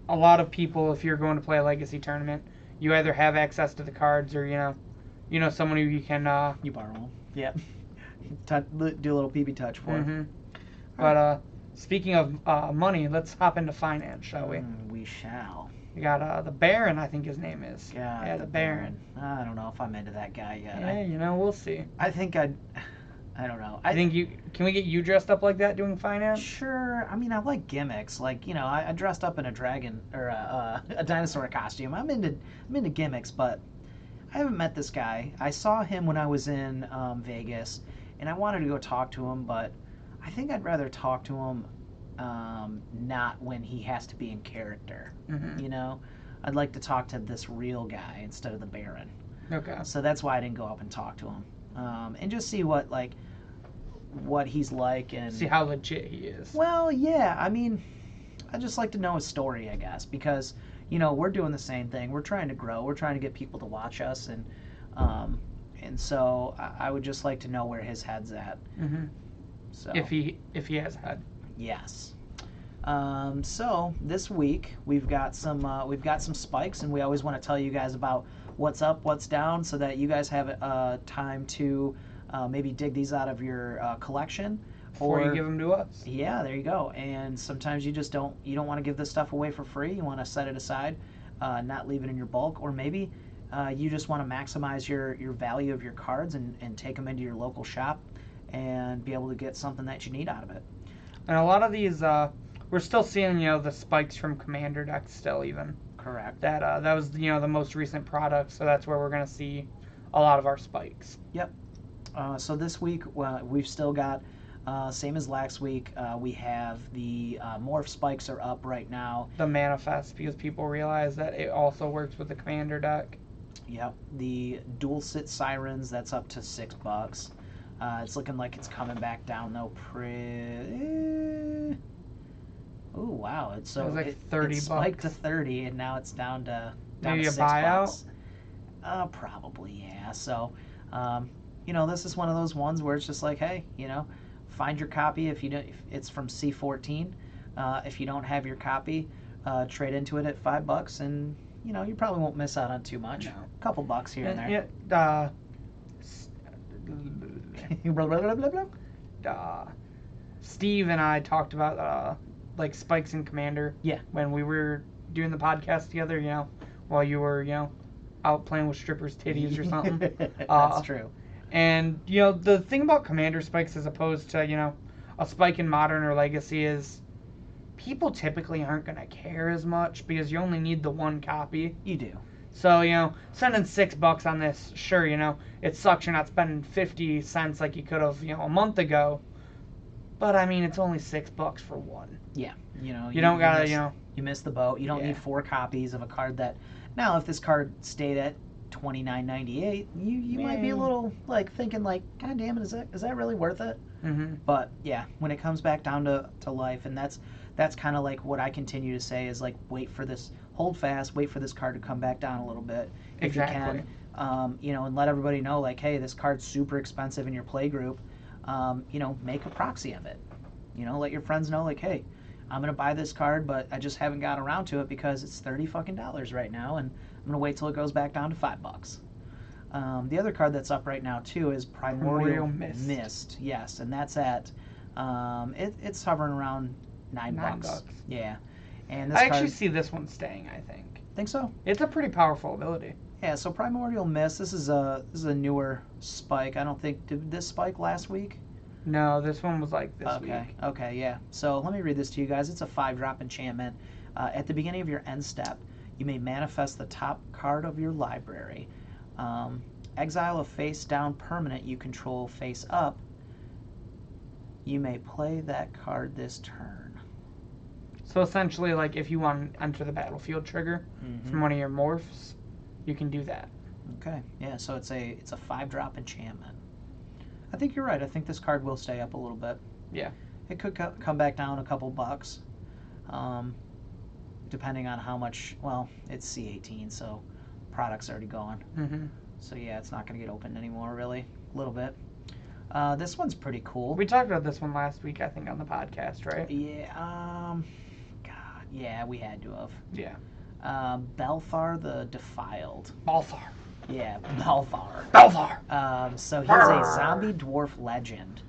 [SPEAKER 1] a lot of people, if you're going to play a Legacy tournament, you either have access to the cards or you know someone who you can
[SPEAKER 2] you borrow them. Yep. Do a little PB touch for.
[SPEAKER 1] But speaking of money, let's hop into finance, shall we?
[SPEAKER 2] We shall.
[SPEAKER 1] We got the Baron, I think his name is.
[SPEAKER 2] Yeah, the Baron. I don't know if I'm into that guy yet.
[SPEAKER 1] Yeah, you know, we'll see.
[SPEAKER 2] I think I don't know.
[SPEAKER 1] Can we get you dressed up like that doing finance?
[SPEAKER 2] Sure. I mean, I like gimmicks. Like, you know, I dressed up in a dragon or a dinosaur costume. I'm into gimmicks, but I haven't met this guy. I saw him when I was in Vegas, and I wanted to go talk to him, but I think I'd rather talk to him not when he has to be in character. You know, I'd like to talk to this real guy instead of the Baron.
[SPEAKER 1] Okay.
[SPEAKER 2] So that's why I didn't go up and talk to him, and just see what he's like and
[SPEAKER 1] see how legit he is.
[SPEAKER 2] Well, yeah. I mean, I just like to know his story, I guess, because you know we're doing the same thing. We're trying to grow. We're trying to get people to watch us, and so I would just like to know where his head's at. So
[SPEAKER 1] if he has a head.
[SPEAKER 2] Yes. So this week we've got some spikes, and we always want to tell you guys about what's up, what's down, so that you guys have time to maybe dig these out of your collection
[SPEAKER 1] before you give them to us.
[SPEAKER 2] Yeah, there you go. And sometimes you don't want to give this stuff away for free. You want to set it aside, not leave it in your bulk, or maybe you just want to maximize your value of your cards and take them into your local shop and be able to get something that you need out of it.
[SPEAKER 1] And a lot of these, we're still seeing, you know, the spikes from Commander decks still even.
[SPEAKER 2] Correct.
[SPEAKER 1] That was the most recent product, so that's where we're gonna see a lot of our spikes.
[SPEAKER 2] Yep. So this week we've still got same as last week. We have the morph spikes are up right now.
[SPEAKER 1] The manifest, because people realize that it also works with the commander deck.
[SPEAKER 2] Yep. The dual sit sirens, that's up to $6. It's looking like it's coming back down though. Oh wow! It
[SPEAKER 1] was like
[SPEAKER 2] it
[SPEAKER 1] 30
[SPEAKER 2] spiked
[SPEAKER 1] bucks.
[SPEAKER 2] to 30, and now it's down to
[SPEAKER 1] Maybe a
[SPEAKER 2] $6.
[SPEAKER 1] buyout?
[SPEAKER 2] Probably, yeah. So, this is one of those ones where it's just like, hey, find your copy if you don't. If it's from C14. If you don't have your copy, trade into it at $5, and you probably won't miss out on too much.
[SPEAKER 1] No.
[SPEAKER 2] A couple bucks here and there. Blah, blah, blah, blah, blah.
[SPEAKER 1] Steve and I talked about like spikes in Commander.
[SPEAKER 2] Yeah.
[SPEAKER 1] When we were doing the podcast together, while you were, out playing with strippers' titties or something.
[SPEAKER 2] That's true.
[SPEAKER 1] And the thing about Commander spikes as opposed to a spike in Modern or Legacy is people typically aren't gonna care as much because you only need the one copy.
[SPEAKER 2] You do.
[SPEAKER 1] So, spending $6 on this, sure, it sucks you're not spending 50 cents like you could have, a month ago. But, I mean, it's only $6 for one.
[SPEAKER 2] Yeah.
[SPEAKER 1] You don't gotta,
[SPEAKER 2] You missed the boat. You don't need 4 copies of a card that... Now, if this card stayed at $29.98, you might be a little, thinking, God damn it, is that really worth it?
[SPEAKER 1] Mm-hmm.
[SPEAKER 2] But, yeah, when it comes back down to life, and that's kind of what I continue to say is, hold fast, wait for this card to come back down a little bit if you can. And let everybody know, hey, this card's super expensive in your play group. Make a proxy of it. Let your friends know, hey, I'm going to buy this card, but I just haven't got around to it because it's $30 right now, and I'm going to wait till it goes back down to $5. The other card that's up right now, too, is Primordial Mist. Yes, and that's at, it's hovering around $9. Yeah. And this
[SPEAKER 1] I actually see this one staying, I think.
[SPEAKER 2] Think so?
[SPEAKER 1] It's a pretty powerful ability.
[SPEAKER 2] Yeah, so Primordial Mist, this is a newer spike. I don't think, did this spike last week?
[SPEAKER 1] No, this one was this week.
[SPEAKER 2] Okay, yeah. So let me read this to you guys. It's a 5-drop enchantment. At the beginning of your end step, you may manifest the top card of your library. Exile a face-down permanent you control face up. You may play that card this turn.
[SPEAKER 1] So essentially, if you want to enter the battlefield trigger from one of your morphs, you can do that.
[SPEAKER 2] Okay, yeah, so it's a 5-drop enchantment. I think you're right. I think this card will stay up a little bit.
[SPEAKER 1] Yeah.
[SPEAKER 2] It could come back down a couple bucks, depending on how much. Well, it's C18, so product's already gone.
[SPEAKER 1] Mm-hmm.
[SPEAKER 2] So yeah, it's not going to get opened anymore, really. A little bit. This one's pretty cool.
[SPEAKER 1] We talked about this one last week, I think, on the podcast, right?
[SPEAKER 2] Yeah. God. Yeah, we had to have.
[SPEAKER 1] Yeah.
[SPEAKER 2] Belthar the Defiled.
[SPEAKER 1] Balthar.
[SPEAKER 2] Yeah, Belthar.
[SPEAKER 1] Belthar.
[SPEAKER 2] So he's a zombie dwarf legend,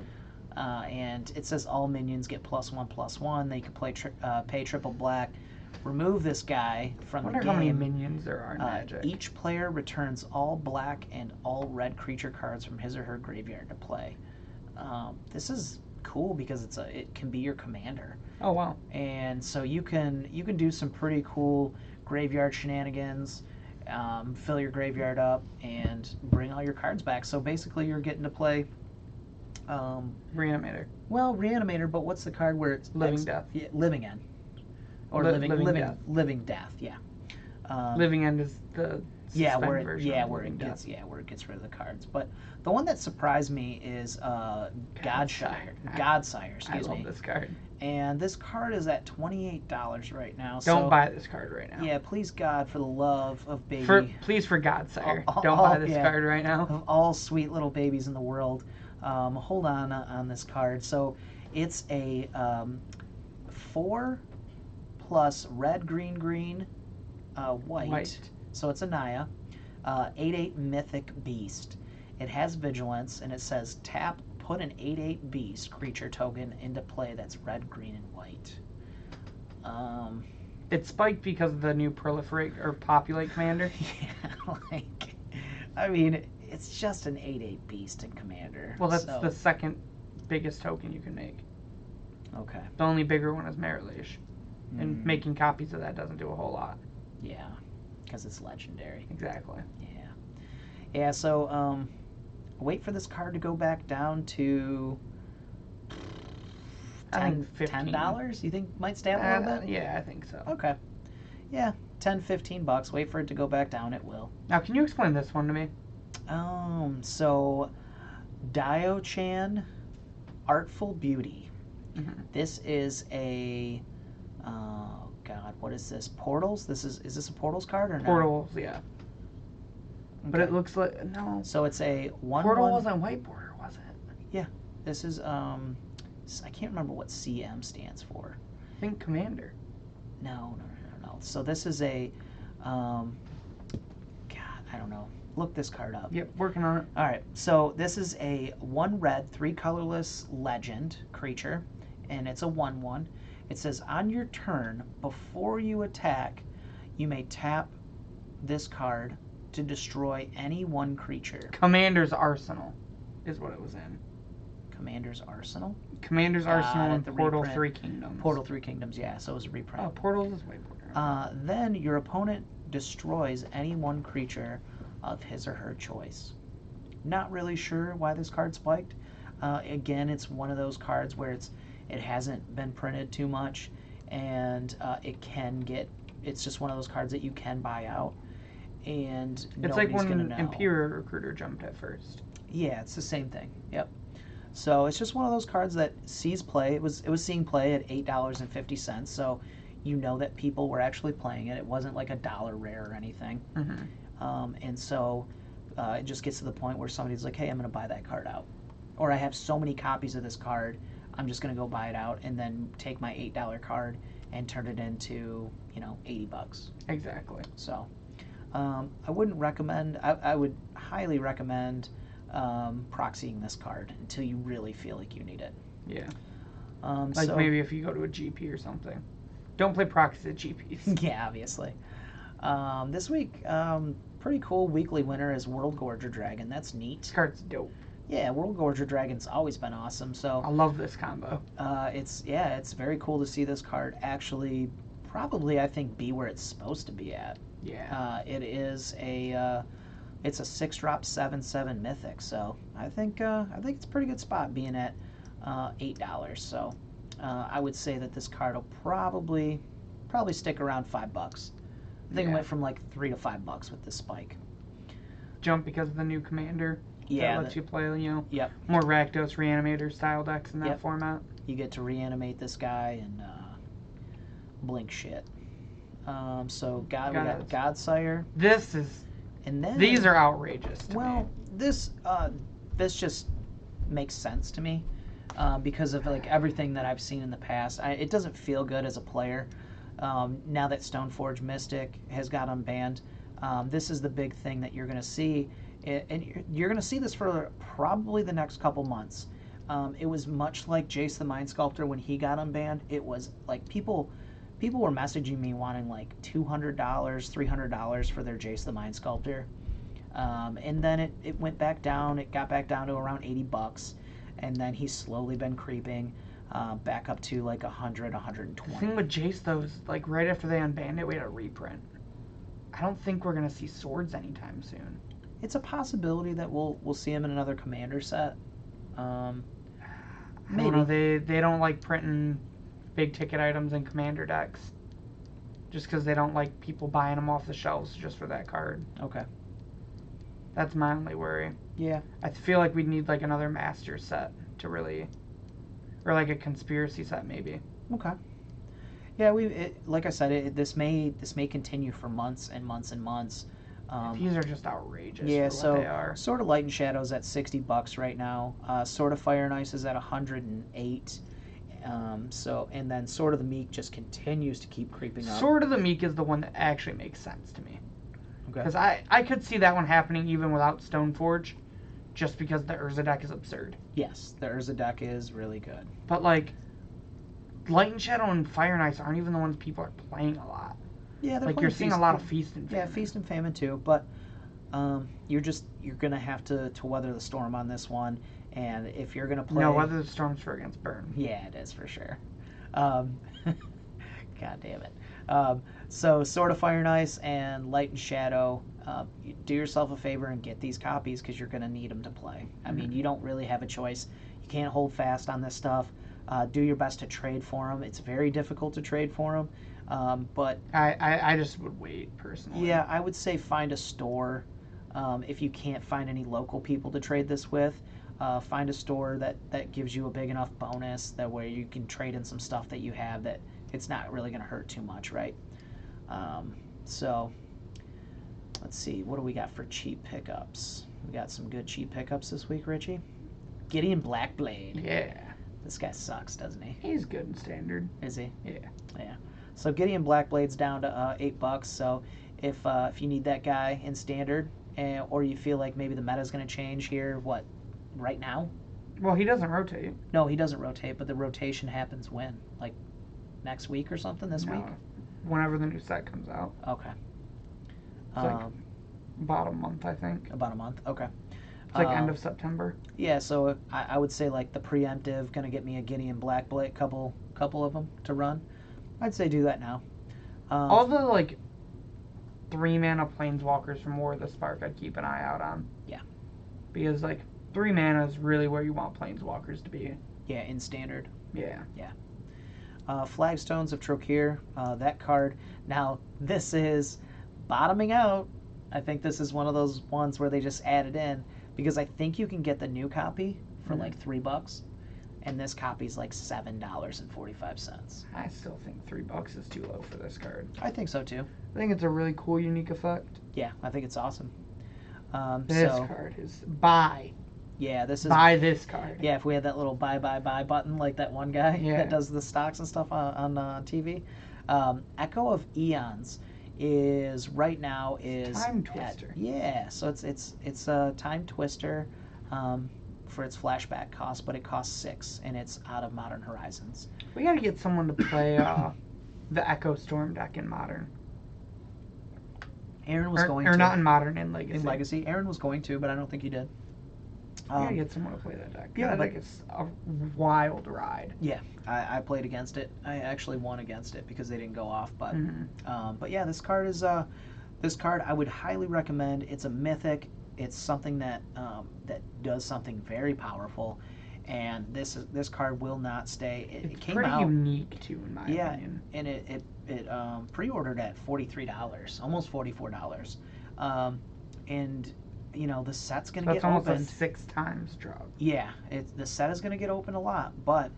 [SPEAKER 2] and it says all minions get +1/+1. They can pay triple black. Remove this guy from the game.
[SPEAKER 1] I wonder how many minions there are in Magic.
[SPEAKER 2] Each player returns all black and all red creature cards from his or her graveyard to play. This is cool because it can be your commander.
[SPEAKER 1] Oh wow!
[SPEAKER 2] And so you can do some pretty cool graveyard shenanigans. Fill your graveyard up and bring all your cards back. So basically, you're getting to play
[SPEAKER 1] Reanimator.
[SPEAKER 2] Well, Reanimator, but what's the card where it's
[SPEAKER 1] Living Death?
[SPEAKER 2] Yeah, Living End. Or
[SPEAKER 1] Living Death.
[SPEAKER 2] Living Death. Yeah.
[SPEAKER 1] Living End is the version
[SPEAKER 2] where it gets rid of the cards. But the one that surprised me is Godsire. Excuse me.
[SPEAKER 1] I love this card.
[SPEAKER 2] And this card is at $28 right now.
[SPEAKER 1] Don't buy this card right now.
[SPEAKER 2] Yeah, please God, for the love of baby.
[SPEAKER 1] Please, for God's sake, don't buy this card right now.
[SPEAKER 2] Of all sweet little babies in the world, hold on this card. So it's a 4 plus red, green, white. So it's a Naya. 8/8 Mythic Beast. It has Vigilance, and it says tap, put an 8/8 Beast creature token into play that's red, green, and white.
[SPEAKER 1] It spiked because of the new Proliferate or Populate Commander.
[SPEAKER 2] Yeah, I mean, it's just an 8/8 Beast in Commander.
[SPEAKER 1] Well, that's the second biggest token you can make.
[SPEAKER 2] Okay.
[SPEAKER 1] The only bigger one is Merit Leash. And making copies of that doesn't do a whole lot.
[SPEAKER 2] Yeah, because it's legendary.
[SPEAKER 1] Exactly.
[SPEAKER 2] Yeah. Yeah, so wait for this card to go back down to
[SPEAKER 1] I think 15.
[SPEAKER 2] $10. You think might stay up a little bit?
[SPEAKER 1] Yeah, I think so.
[SPEAKER 2] Okay. Yeah, 10, $15. Wait for it to go back down. It will.
[SPEAKER 1] Now, can you explain this one to me?
[SPEAKER 2] So Dio-chan, Artful Beauty.
[SPEAKER 1] Mm-hmm.
[SPEAKER 2] This is a oh god, what is this? Portals? Is this a Portals card or no?
[SPEAKER 1] Portals, yeah.
[SPEAKER 2] Okay.
[SPEAKER 1] But it looks like no.
[SPEAKER 2] So it's a one.
[SPEAKER 1] Portal wasn't white border, was it?
[SPEAKER 2] Yeah. This is I can't remember what CM stands for.
[SPEAKER 1] I think Commander.
[SPEAKER 2] No. So this is a God, I don't know. Look this card up.
[SPEAKER 1] Yep, working on it.
[SPEAKER 2] All right. So this is a 1 red, 3 colorless legend creature, and it's a 1/1. It says on your turn, before you attack, you may tap this card to destroy any one creature.
[SPEAKER 1] Commander's Arsenal is what it was in.
[SPEAKER 2] Commander's Arsenal?
[SPEAKER 1] Commander's Arsenal and Portal
[SPEAKER 2] reprint.
[SPEAKER 1] 3 Kingdoms.
[SPEAKER 2] Portal 3 Kingdoms, yeah. So it was a reprint.
[SPEAKER 1] Oh, Portals is white border.
[SPEAKER 2] Then your opponent destroys any one creature of his or her choice. Not really sure why this card spiked. Again, it's one of those cards where it hasn't been printed too much, and it's just one of those cards that you can buy out, and
[SPEAKER 1] it's like
[SPEAKER 2] nobody's gonna
[SPEAKER 1] when
[SPEAKER 2] know.
[SPEAKER 1] Imperial Recruiter jumped at first.
[SPEAKER 2] Yeah, it's the same thing. Yep. So it's just one of those cards that sees play. It was seeing play at $8.50. So you know that people were actually playing it. It wasn't like a dollar rare or anything.
[SPEAKER 1] Mm-hmm.
[SPEAKER 2] And so it just gets to the point where somebody's like, hey, I'm going to buy that card out. Or I have so many copies of this card, I'm just going to go buy it out and then take my $8 card and turn it into, $80.
[SPEAKER 1] Exactly.
[SPEAKER 2] So I wouldn't recommend, I would highly recommend proxying this card until you really feel like you need it.
[SPEAKER 1] Yeah.
[SPEAKER 2] So,
[SPEAKER 1] maybe if you go to a GP or something. Don't play proxies at GPs.
[SPEAKER 2] Yeah, obviously. This week, pretty cool weekly winner is World Gorger Dragon. That's neat.
[SPEAKER 1] This card's dope.
[SPEAKER 2] Yeah, World Gorger Dragon's always been awesome. So
[SPEAKER 1] I love this combo.
[SPEAKER 2] It's very cool to see this card actually probably, I think, be where it's supposed to be at.
[SPEAKER 1] Yeah.
[SPEAKER 2] It is it's a 6-drop 7/7 mythic. So I think it's a pretty good spot being at $8. So I would say that this card will probably stick around $5. I think it went from like $3 to $5 with this spike.
[SPEAKER 1] Jump because of the new commander.
[SPEAKER 2] Yeah,
[SPEAKER 1] that lets you play,
[SPEAKER 2] Yep.
[SPEAKER 1] more Rakdos Reanimator style decks in that format.
[SPEAKER 2] You get to reanimate this guy and blink shit. So we got Godsire.
[SPEAKER 1] And
[SPEAKER 2] then
[SPEAKER 1] these are outrageous to me.
[SPEAKER 2] this just makes sense to me because of like everything that I've seen in the past. It doesn't feel good as a player. Now that Stoneforge Mystic has got unbanned, this is the big thing that you're going to see, and you're going to see this for probably the next couple months. It was much like Jace the Mind Sculptor when he got unbanned. It was like people were messaging me wanting like $200, $300 for their Jace the Mind Sculptor, and then it went back down. It got back down to around $80, and then he's slowly been creeping back up to like 100, 120.
[SPEAKER 1] The thing with Jace, though, is like right after they unbanned it, we had a reprint. I don't think we're gonna see swords anytime soon.
[SPEAKER 2] It's a possibility that we'll see him in another commander set. Maybe.
[SPEAKER 1] I don't know, they don't like printing big ticket items in commander decks, just because they don't like people buying them off the shelves just for that card.
[SPEAKER 2] Okay.
[SPEAKER 1] That's my only worry.
[SPEAKER 2] Yeah.
[SPEAKER 1] I feel like we'd need like another master set to really, or like a conspiracy set maybe.
[SPEAKER 2] Okay. Yeah, like I said, this may continue for months and months and months.
[SPEAKER 1] These are just outrageous.
[SPEAKER 2] Yeah,
[SPEAKER 1] for what they are.
[SPEAKER 2] Sword of Light and Shadow's at $60 right now. Sword of Fire and Ice is at 108. And then Sword of the Meek just continues to keep creeping up.
[SPEAKER 1] Sword of the Meek is the one that actually makes sense to me.
[SPEAKER 2] Okay.
[SPEAKER 1] Because I could see that one happening even without Stoneforge, just because the Urza deck is absurd.
[SPEAKER 2] Yes, the Urza deck is really good.
[SPEAKER 1] But like, Light and Shadow and Fire and Ice aren't even the ones people are playing a lot.
[SPEAKER 2] Yeah, they're
[SPEAKER 1] like you're seeing a lot of Feast and Famine.
[SPEAKER 2] Yeah, Feast and Famine too. But you're gonna have to weather the storm on this one. And if you're gonna play,
[SPEAKER 1] no, weather the storm's for against burn.
[SPEAKER 2] Yeah, it is for sure. God damn it. So Sword of Fire and Ice and Light and Shadow, do yourself a favor and get these copies because you're going to need them to play. I mean, you don't really have a choice. You can't hold fast on this stuff. Do your best to trade for them. It's very difficult to trade for them, but
[SPEAKER 1] I just would wait personally.
[SPEAKER 2] yeah, I would say find a store. If you can't find any local people to trade this with, find a store that gives you a big enough bonus that way you can trade in some stuff that you have that it's not really going to hurt too much, right? So let's see, what do we got for cheap pickups? We got some good cheap pickups this week, Richie. Gideon Blackblade.
[SPEAKER 1] Yeah.
[SPEAKER 2] This guy sucks, doesn't he?
[SPEAKER 1] He's good in standard.
[SPEAKER 2] Is he?
[SPEAKER 1] Yeah.
[SPEAKER 2] Yeah. So Gideon Blackblade's down to $8. So if you need that guy in standard, or you feel like maybe the meta's going to change here, what, right now?
[SPEAKER 1] Well, he doesn't rotate.
[SPEAKER 2] No, he doesn't rotate, but the rotation happens when? Like next week or something? This week?
[SPEAKER 1] Whenever the new set comes out.
[SPEAKER 2] Okay.
[SPEAKER 1] It's like about a month, I think.
[SPEAKER 2] About a month. Okay.
[SPEAKER 1] It's like end of September.
[SPEAKER 2] Yeah, so I would say like the preemptive, going to get me a Gideon Blackblade, couple of them to run. I'd say do that now.
[SPEAKER 1] All the like 3-mana planeswalkers from War of the Spark I'd keep an eye out on.
[SPEAKER 2] Yeah.
[SPEAKER 1] Because like 3 mana is really where you want planeswalkers to be.
[SPEAKER 2] Yeah, in standard.
[SPEAKER 1] Yeah.
[SPEAKER 2] Yeah. Flagstones of Trokir, that card. Now, this is bottoming out. I think this is one of those ones where they just added in because I think you can get the new copy for like $3, and this copy's like $7.45.
[SPEAKER 1] I still think $3 is too low for this card.
[SPEAKER 2] I think so too.
[SPEAKER 1] I think it's a really cool, unique effect.
[SPEAKER 2] Yeah, I think it's awesome.
[SPEAKER 1] This card is buy.
[SPEAKER 2] Yeah, this is
[SPEAKER 1] buy this card.
[SPEAKER 2] Yeah, if we had that little buy button like that one guy that does the stocks and stuff on TV. Echo of Eons is right now is
[SPEAKER 1] Time Twister.
[SPEAKER 2] So it's a Time Twister for its flashback cost, but it costs 6 and it's out of Modern Horizons.
[SPEAKER 1] We got to get someone to play the Echo Storm deck in Modern.
[SPEAKER 2] Aaron was going
[SPEAKER 1] or
[SPEAKER 2] to.
[SPEAKER 1] not in Modern, in Legacy.
[SPEAKER 2] In Legacy, Aaron was going to, but I don't think he did.
[SPEAKER 1] We gotta get someone to play that deck.
[SPEAKER 2] Yeah,
[SPEAKER 1] that deck is a wild ride.
[SPEAKER 2] Yeah, I played against it. I actually won against it because they didn't go off. But yeah, this card is this card I would highly recommend. It's a mythic. It's something that that does something very powerful, and this card will not stay. It came
[SPEAKER 1] pretty
[SPEAKER 2] out
[SPEAKER 1] unique too, in my opinion.
[SPEAKER 2] And it pre-ordered at $43, almost $44, and you know the set's gonna get
[SPEAKER 1] almost
[SPEAKER 2] opened.
[SPEAKER 1] a 6 times drop.
[SPEAKER 2] Yeah, the set is gonna get opened a lot, but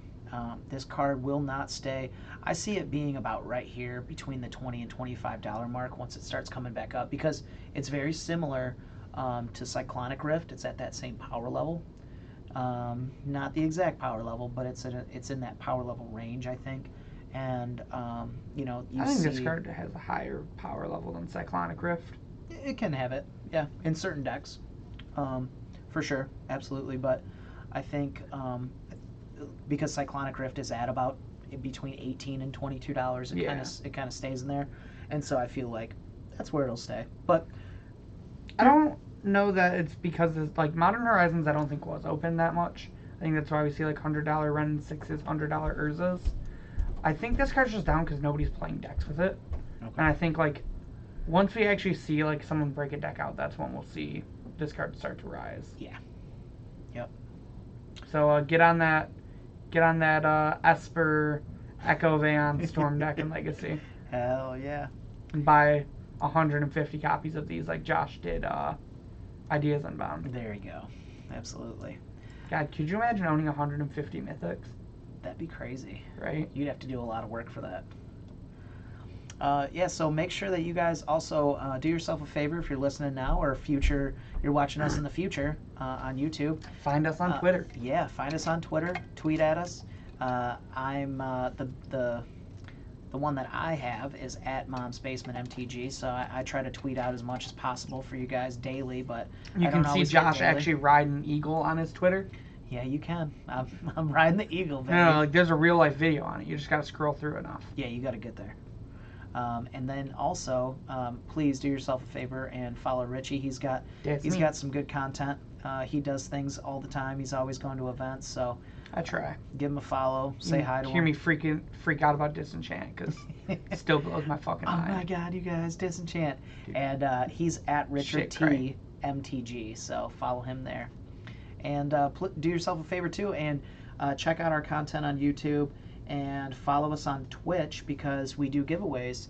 [SPEAKER 2] this card will not stay. I see it being about right here between the $20 and $25 mark once it starts coming back up because it's very similar to Cyclonic Rift. It's at that same power level, not the exact power level, but it's in that power level range, I think. And you know,
[SPEAKER 1] I think this card has a higher power level than Cyclonic Rift.
[SPEAKER 2] It can have it, yeah, in certain decks, for sure, absolutely. But I think because Cyclonic Rift is at about between $18 and $22, it kind of stays in there, and so I feel like that's where it'll stay. But
[SPEAKER 1] I don't know that it's because it's like Modern Horizons. I don't think was open that much. I think that's why we see like $100 Ren 6s, $100 Urzas. I think this card's just down because nobody's playing decks with it, and I think like once we actually see like someone break a deck out, that's when we'll see this card start to rise.
[SPEAKER 2] Yeah. Yep.
[SPEAKER 1] So get on that Esper Echo of Aeon Storm deck in Legacy.
[SPEAKER 2] Hell yeah.
[SPEAKER 1] And buy 150 copies of these like Josh did Ideas Unbound.
[SPEAKER 2] There you go. Absolutely.
[SPEAKER 1] God, could you imagine owning 150 Mythics?
[SPEAKER 2] That'd be crazy.
[SPEAKER 1] Right?
[SPEAKER 2] You'd have to do a lot of work for that. Yeah, so make sure that you guys also do yourself a favor if you're listening now or you're watching us in the future on YouTube.
[SPEAKER 1] Find us on Twitter.
[SPEAKER 2] Yeah, find us on Twitter. Tweet at us. I'm the one that I have is at Mom's Basement MTG, so I try to tweet out as much as possible for you guys daily, but
[SPEAKER 1] you
[SPEAKER 2] I don't
[SPEAKER 1] can see
[SPEAKER 2] always get
[SPEAKER 1] Josh
[SPEAKER 2] daily.
[SPEAKER 1] actually riding an eagle on his Twitter.
[SPEAKER 2] Yeah, you can. I'm riding the eagle, baby.
[SPEAKER 1] No, like there's a real life video on it. You just got to scroll through enough.
[SPEAKER 2] Yeah, you got to get there. And then also, please do yourself a favor and follow Richie. He's got some good content. He does things all the time. He's always going to events. So
[SPEAKER 1] I try.
[SPEAKER 2] Give him a follow. Say hi to him.
[SPEAKER 1] Hear me freak out about Disenchant because it still blows my fucking
[SPEAKER 2] Oh
[SPEAKER 1] mind.
[SPEAKER 2] my god, you guys, Disenchant.
[SPEAKER 1] Dude.
[SPEAKER 2] And he's at Richard
[SPEAKER 1] Shit, cray.
[SPEAKER 2] T MTG, so follow him there. And do yourself a favor too, and check out our content on YouTube and follow us on Twitch because we do giveaways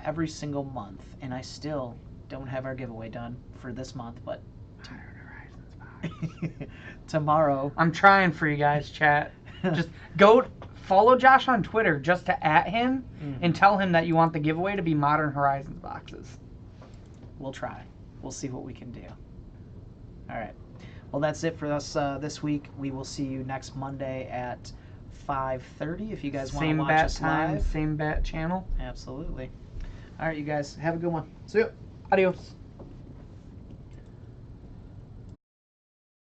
[SPEAKER 2] every single month. And I still don't have our giveaway done for this month, but tomorrow.
[SPEAKER 1] I'm trying for you guys, chat. Just go follow Josh on Twitter just to @ him and tell him that you want the giveaway to be Modern Horizons boxes.
[SPEAKER 2] We'll try. We'll see what we can do. All right. Well, that's it for us this week. We will see you next Monday at 5:30 if you guys want to watch us live.
[SPEAKER 1] Same bat channel.
[SPEAKER 2] Absolutely. All right, you guys. Have a good one. See you.
[SPEAKER 1] Adios.